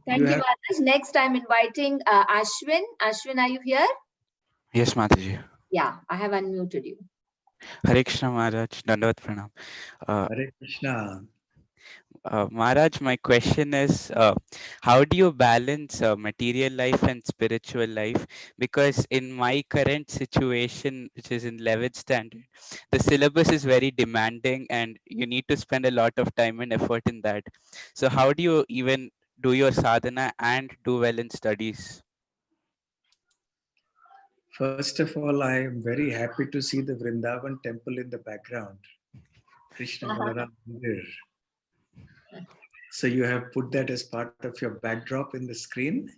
Thank you, Maharaj. Next, I'm inviting Ashwin. Ashwin, are you here? Yes, Mataji. Yeah, I have unmuted you. Hare Krishna Maharaj, Dandavat Pranam. Hare Krishna. Maharaj, my question is, how do you balance material life and spiritual life? Because in my current situation, which is in 11th standard, the syllabus is very demanding and you need to spend a lot of time and effort in that. So how do you even do your sadhana and do well in studies? First of all, I am very happy to see the Vrindavan temple in the background. Krishna Balaram Mandir. So you have put that as part of your backdrop in the screen?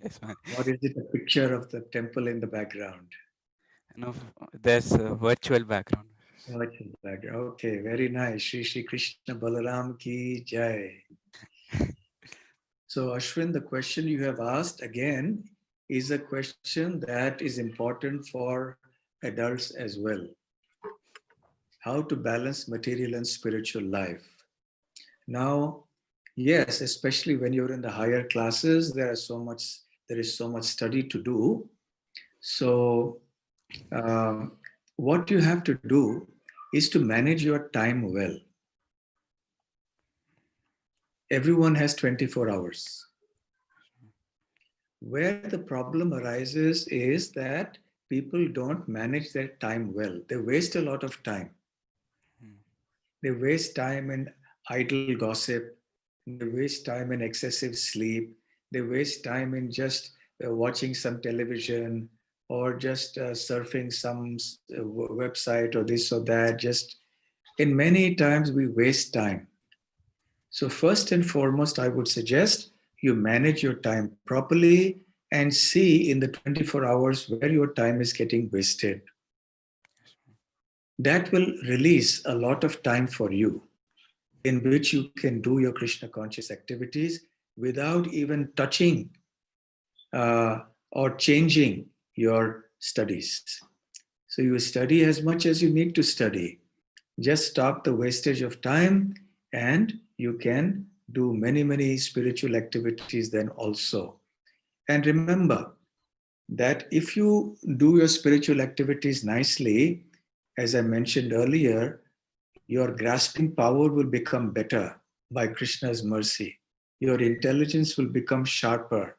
Yes, ma'am. Or is it a picture of the temple in the background? No, there's a virtual background. Virtual background. Okay, very nice. Shri Shri Krishna Balaram ki jai. So Ashwin, the question you have asked again is a question that is important for adults as well. How to balance material and spiritual life. Now, yes, especially when you're in the higher classes, there is so much study to do. So what you have to do is to manage your time well. Everyone has 24 hours. Where the problem arises is that people don't manage their time well. They waste a lot of time. They waste time in idle gossip. They waste time in excessive sleep. They waste time in just watching some television or just surfing some website or this or that. Just in many times we waste time. So first and foremost, I would suggest you manage your time properly and see in the 24 hours where your time is getting wasted. That will release a lot of time for you in which you can do your Krishna conscious activities without even touching or changing your studies. So you study as much as you need to study. Just stop the wastage of time and you can do many, many spiritual activities then also. And remember that if you do your spiritual activities nicely, as I mentioned earlier, your grasping power will become better by Krishna's mercy. Your intelligence will become sharper.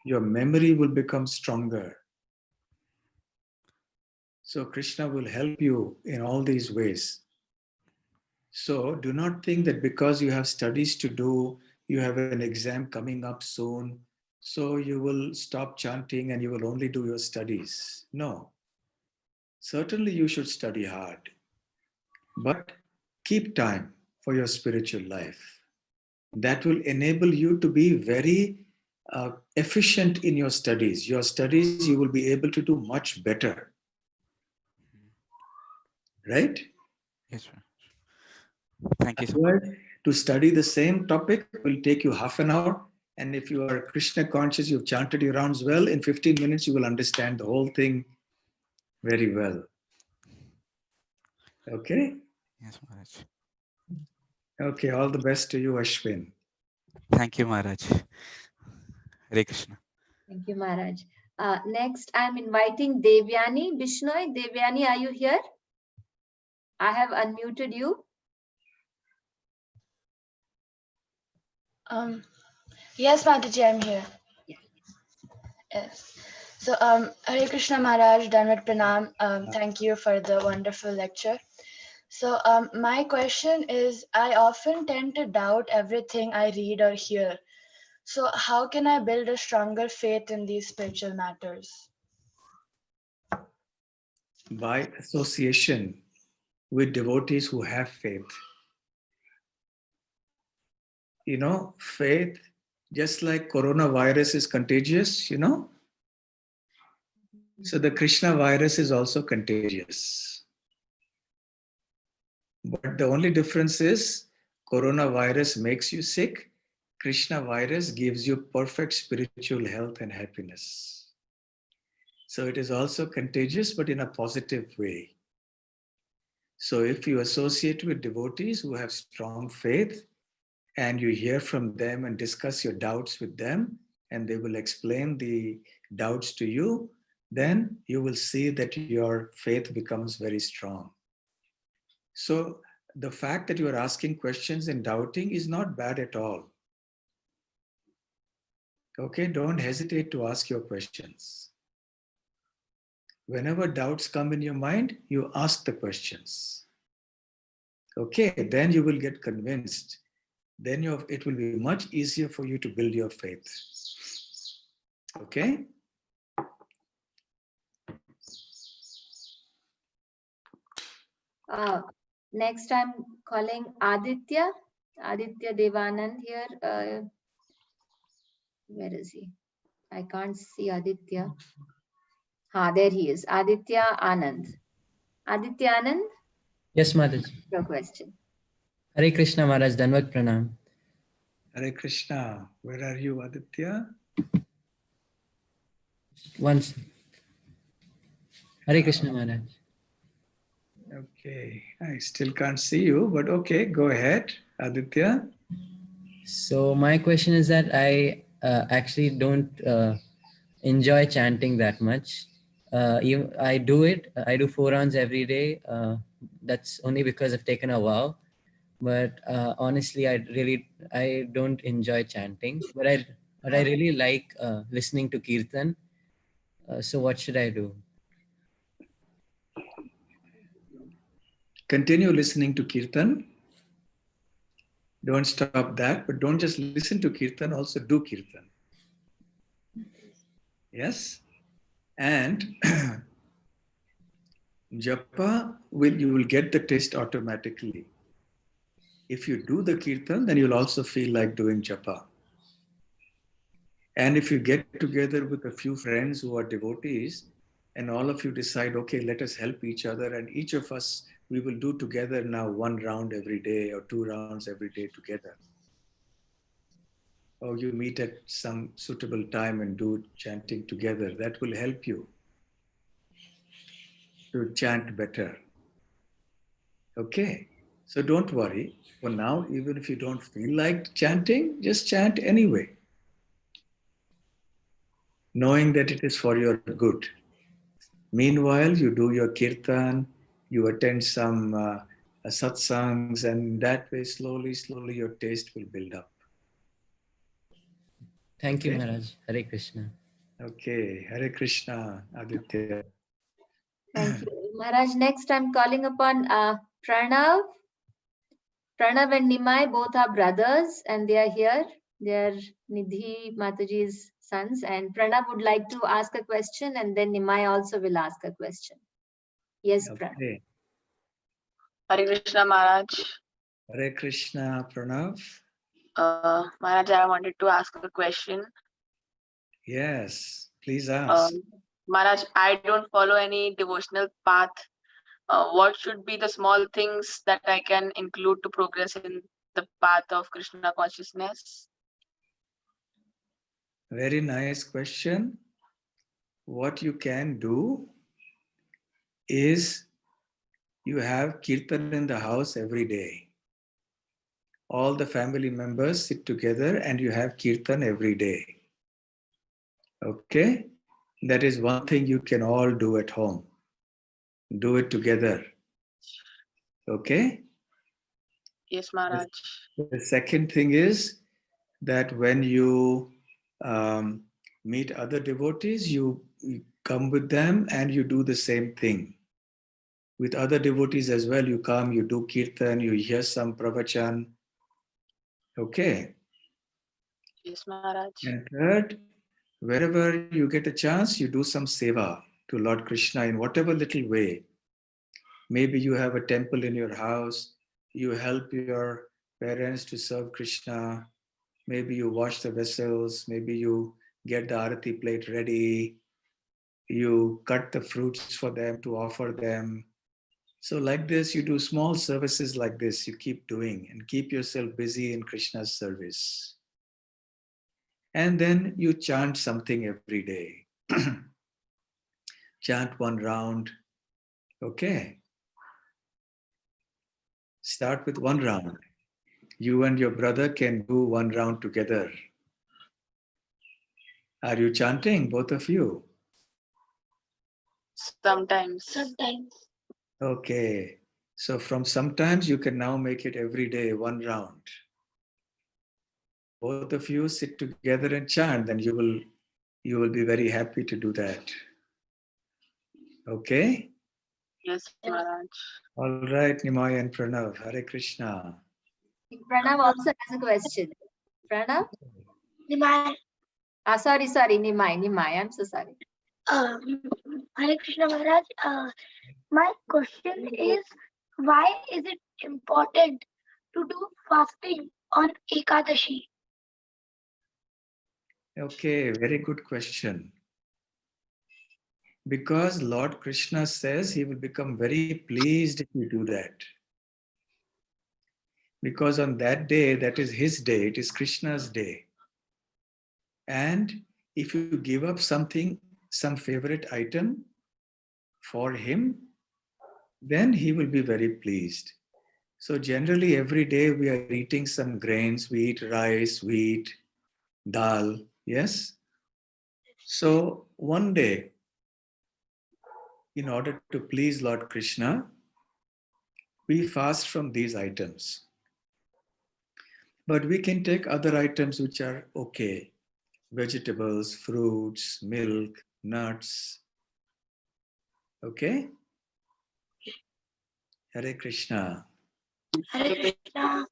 Your memory will become stronger. So Krishna will help you in all these ways. So do not think that because you have studies to do, you have an exam coming up soon, so you will stop chanting and you will only do your studies. No. Certainly you should study hard, but keep time for your spiritual life. That will enable you to be very efficient in your studies. Your studies you will be able to do much better. Right? Yes, sir. Thank you so much. Otherwise, to study the same topic will take you half an hour. And if you are Krishna conscious, you've chanted your rounds well, in 15 minutes you will understand the whole thing very well. Okay? Yes, Maharaj. Okay, all the best to you, Ashwin. Thank you, Maharaj. Hare Krishna. Thank you, Maharaj. Next, I'm inviting Devyani Bishnoi. Devyani, are you here? I have unmuted you. Yes, Mataji, I'm here. Yes. So, Hare Krishna Maharaj, Dandavat Pranam. Thank you for the wonderful lecture. So my question is, I often tend to doubt everything I read or hear. So how can I build a stronger faith in these spiritual matters? By association with devotees who have faith. You know, faith, just like coronavirus is contagious, you know, so the Krishna virus is also contagious. But the only difference is coronavirus makes you sick. Krishna virus gives you perfect spiritual health and happiness. So it is also contagious, but in a positive way. So if you associate with devotees who have strong faith and you hear from them and discuss your doubts with them, and they will explain the doubts to you, then you will see that your faith becomes very strong. So the fact that you are asking questions and doubting is not bad at all. Okay, don't hesitate to ask your questions. Whenever doubts come in your mind, you ask the questions. Okay, then you will get convinced. Then it will be much easier for you to build your faith. Okay? Next, I'm calling Aditya Devanand here. Where is he? I can't see Aditya. There he is. Aditya Anand. Aditya Anand, Yes, Maharaj. your question. Hare Krishna, Maharaj. Danvat Pranam. Hare Krishna. Where are you, Aditya? Once. Hare Krishna, Maharaj. Okay, I still can't see you, but okay, go ahead, Aditya. So my question is that I actually don't enjoy chanting that much. I do it. I do 4 rounds every day. That's only because I've taken a vow. But honestly, I don't enjoy chanting. But I really like listening to kirtan. So what should I do? Continue listening to kirtan. Don't stop that, but don't just listen to kirtan, also do kirtan. Yes? And japa, you will get the taste automatically. If you do the kirtan, then you'll also feel like doing japa. And if you get together with a few friends who are devotees, and all of you decide, okay, let us help each other, and each of us, we will do together now 1 round every day or 2 rounds every day together. Or you meet at some suitable time and do chanting together. That will help you to chant better. Okay, so don't worry. For now, even if you don't feel like chanting, just chant anyway, knowing that it is for your good. Meanwhile, you do your kirtan, you attend some satsangs, and that way, slowly, slowly, your taste will build up. Thank you, Maharaj. Hare Krishna. Okay, Hare Krishna, Aditya. Thank you. Maharaj, next I'm calling upon Pranav. Pranav and Nimai both are brothers and they are here. They are Nidhi Mataji's sons, and Pranav would like to ask a question and then Nimai also will ask a question. Yes, Pranav. Okay. Hare Krishna, Maharaj. Hare Krishna, Pranav. Maharaj, I wanted to ask a question. Yes, please ask. Maharaj, I don't follow any devotional path. What should be the small things that I can include to progress in the path of Krishna consciousness? Very nice question. What you can do is you have kirtan in the house every day. All the family members sit together and you have kirtan every day. Okay? That is one thing you can all do at home. Do it together. Okay? Yes, Maharaj. The second thing is that when you meet other devotees, you come with them and you do the same thing. With other devotees as well, you come, you do kirtan, you hear some pravachan. Okay. Yes, Maharaj. And third, wherever you get a chance, you do some seva to Lord Krishna in whatever little way. Maybe you have a temple in your house, you help your parents to serve Krishna, maybe you wash the vessels, maybe you get the arati plate ready, you cut the fruits for them to offer them. So like this, you do small services like this, you keep doing and keep yourself busy in Krishna's service. And then you chant something every day. Chant one round. Okay. Start with one round. You and your brother can do one round together. Are you chanting, both of you? Sometimes. Sometimes. Okay. So from sometimes you can now make it every day, one round. Both of you sit together and chant, then you will be very happy to do that. Okay? Yes, Maharaj. All right, Nimai and Pranav. Hare Krishna. Pranav also has a question. Pranav? Nimai. Sorry, Nimai. I'm so sorry. Hare Krishna Maharaj. My question is, why is it important to do fasting on Ekadashi? Okay, very good question. Because Lord Krishna says he will become very pleased if you do that. Because on that day, that is his day, it is Krishna's day. And if you give up something, some favorite item for him, then he will be very pleased. So generally every day we are eating some grains, we eat rice, wheat, dal, yes? So one day, in order to please Lord Krishna, we fast from these items. But we can take other items which are okay. Vegetables, fruits, milk, nuts. Okay? Hare Krishna. Hare Krishna.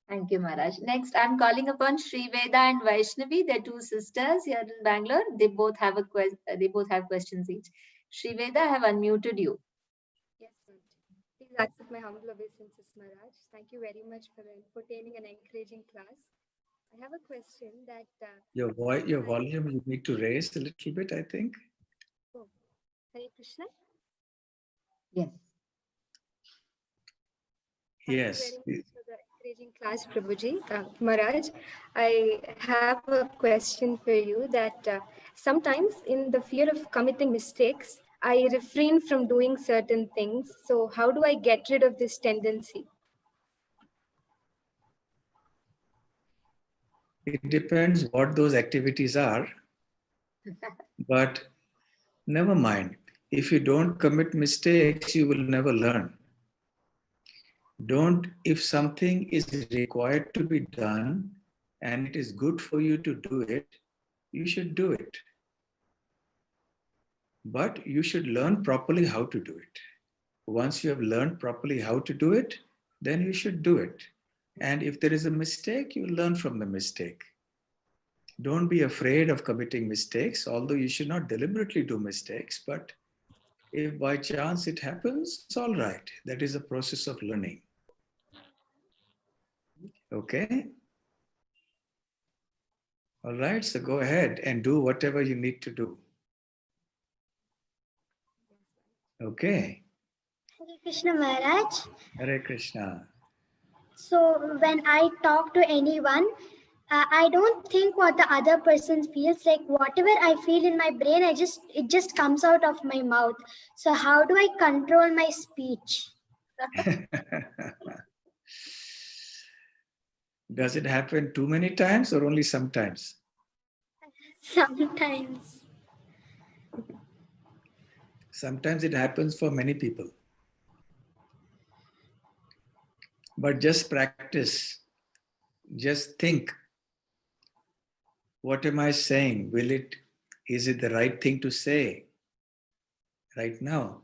Thank you, Maharaj. Next, I'm calling upon Sri Veda and Vaishnavi. They're two sisters here in Bangalore. They both have questions each. Sri Veda, I have unmuted you. Yes, sir. Please accept my humble obeisances, Maharaj. Thank you very much for the entertaining and encouraging class. I have a question that... Your volume you need to raise a little bit, I think. Oh, Hare Krishna? Yes. Yes. Thank you very much for the encouraging class, Prabhuji. Maharaj, I have a question for you that sometimes in the fear of committing mistakes, I refrain from doing certain things. So how do I get rid of this tendency? It depends what those activities are. But never mind. If you don't commit mistakes, you will never learn. If something is required to be done and it is good for you to do it, you should do it. But you should learn properly how to do it. Once you have learned properly how to do it, then you should do it. And if there is a mistake, you learn from the mistake. Don't be afraid of committing mistakes, although you should not deliberately do mistakes. But if by chance it happens, it's all right. That is a process of learning. Okay? All right, so go ahead and do whatever you need to do. Okay. Hare Krishna Maharaj. Hare Krishna. So when I talk to anyone, I don't think what the other person feels. Like whatever I feel in my brain, it just comes out of my mouth. So how do I control my speech? Does it happen too many times or only sometimes? Sometimes. Sometimes it happens for many people. But just practice. Just think. What am I saying? Is it the right thing to say right now?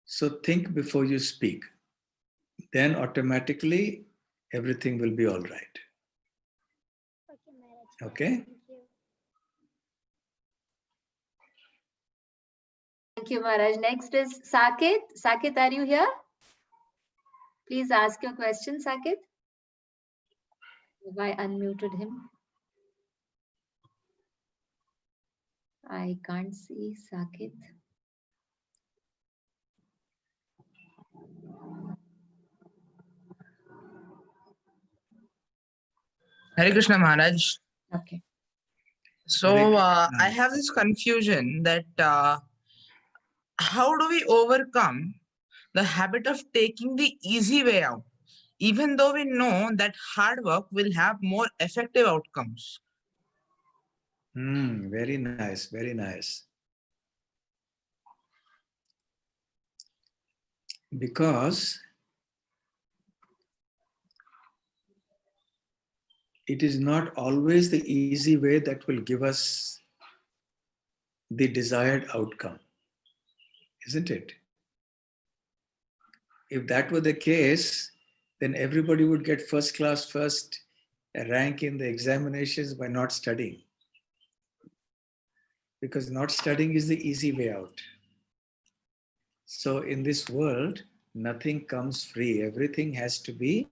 So think before you speak. Then automatically everything will be all right. Okay, Maharaj. Okay? Thank you. Thank you, Maharaj. Next is Saket. Saket, are you here? Please ask your question, Saket. Have I unmuted him? I can't see Saket. Hare Krishna Maharaj. Okay. So I have this confusion that how do we overcome the habit of taking the easy way out, even though we know that hard work will have more effective outcomes? Very nice, very nice. Because it is not always the easy way that will give us the desired outcome, isn't it? If that were the case, then everybody would get first class first rank in the examinations by not studying. Because not studying is the easy way out. So in this world, nothing comes free. Everything has to be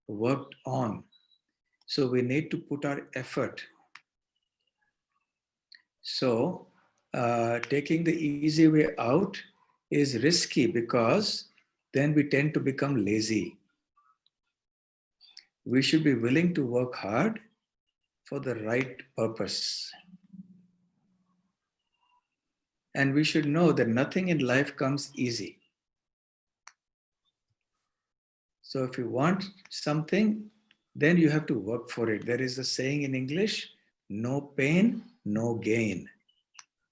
worked on. So we need to put our effort. So taking the easy way out is risky because then we tend to become lazy. We should be willing to work hard for the right purpose. And we should know that nothing in life comes easy. So if you want something, then you have to work for it. There is a saying in English, no pain, no gain.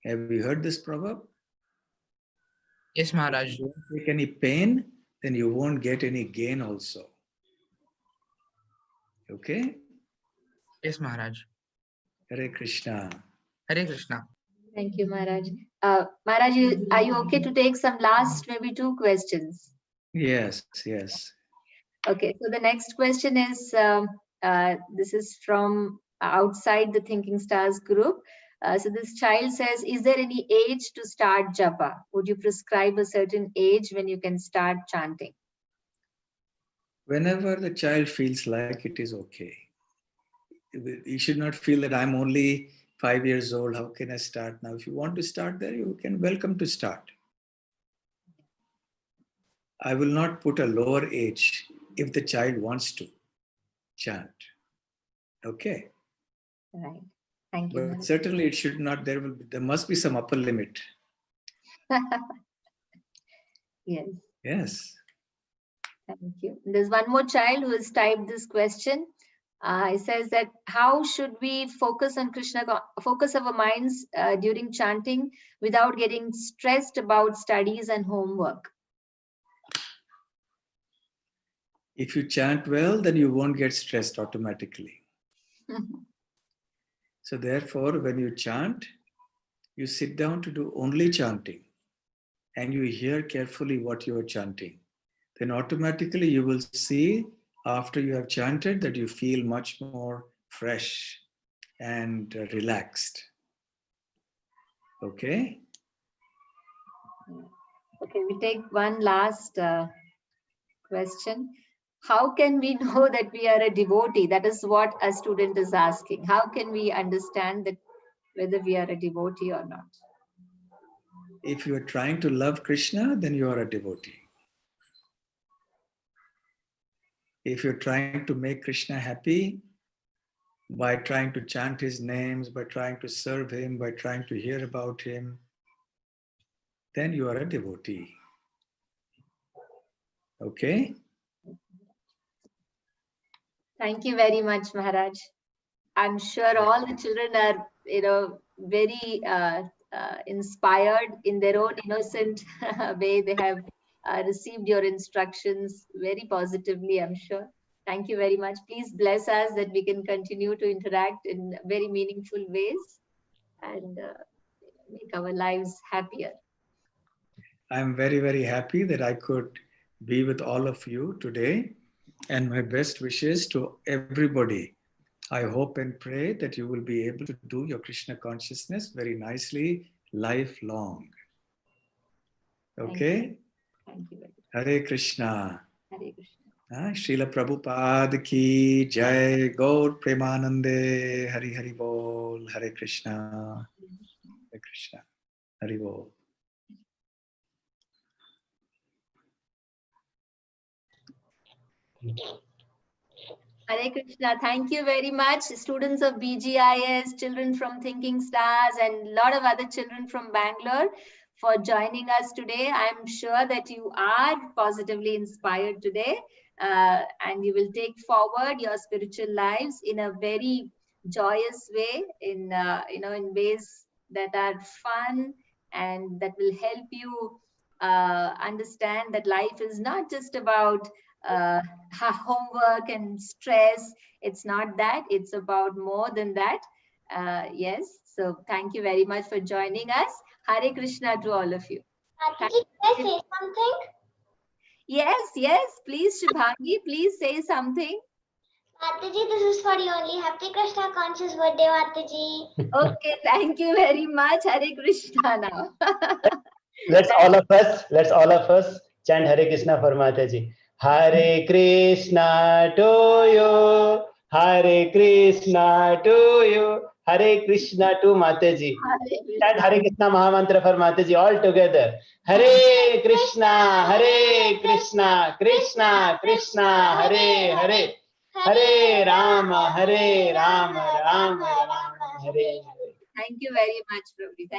Have you heard this proverb? Yes, Maharaj. If you don't take any pain, then you won't get any gain also. Okay? Yes, Maharaj. Hare Krishna. Hare Krishna. Thank you, Maharaj. Maharaj, are you okay to take some last maybe 2 questions? Yes, yes. Okay, so the next question is, this is from outside the Thinking Stars group. So this child says, is there any age to start japa? Would you prescribe a certain age when you can start chanting? Whenever the child feels like it is okay. You should not feel that I'm only 5 years old. How can I start now? If you want to start there, you can welcome to start. I will not put a lower age if the child wants to chant. Okay. Right. Thank you. But certainly it should not, there must be some upper limit. Yes. Yes. Thank you. There's one more child who has typed this question. It says that how should we focus on Krishna, focus our minds during chanting without getting stressed about studies and homework? If you chant well, then you won't get stressed automatically. So therefore, when you chant, you sit down to do only chanting and you hear carefully what you are chanting. Then automatically you will see after you have chanted that you feel much more fresh and relaxed. Okay? Okay, we take one last question. How can we know that we are a devotee? That is what a student is asking. How can we understand that whether we are a devotee or not? If you are trying to love Krishna, then you are a devotee. If you're trying to make Krishna happy by trying to chant his names, by trying to serve him, by trying to hear about him, then you are a devotee. Okay? Thank you very much, Maharaj. I'm sure all the children are, very inspired in their own innocent way. They have received your instructions very positively, I'm sure. Thank you very much. Please bless us that we can continue to interact in very meaningful ways and make our lives happier. I'm very, very happy that I could be with all of you today. And my best wishes to everybody. I hope and pray that you will be able to do your Krishna consciousness very nicely, lifelong. Okay? Thank you very much. Hare Krishna. Hare Krishna. Srila Prabhupada ki Jai, Gaur Premanande, Hari Hari Bol, Hare Krishna. Hare Krishna. Hari Bol. Hare Krishna. Thank you very much, students of BGIS, children from Thinking Stars, and a lot of other children from Bangalore for joining us today. I'm sure that you are positively inspired today, and you will take forward your spiritual lives in a very joyous way, in in ways that are fun and that will help you understand that life is not just about homework and stress. It's not that. It's about more than that. Yes. So thank you very much for joining us. Hare Krishna to all of you. Can I say something? Yes. Please, Shubhangi, please say something. Mataji, this is for you only. Happy Krishna conscious birthday, Mataji. Okay, thank you very much. Hare Krishna now. Let's all of us chant Hare Krishna for Mataji. Hare Krishna to you, Hare Krishna to you, Hare Krishna to Mataji. Chant Hare Krishna Mahamantra for Mataji all together. Hare Krishna, Krishna Krishna, Hare Hare, Hare Rama, Rama Rama, Hare Hare. Thank you very much, Prabhu. Thank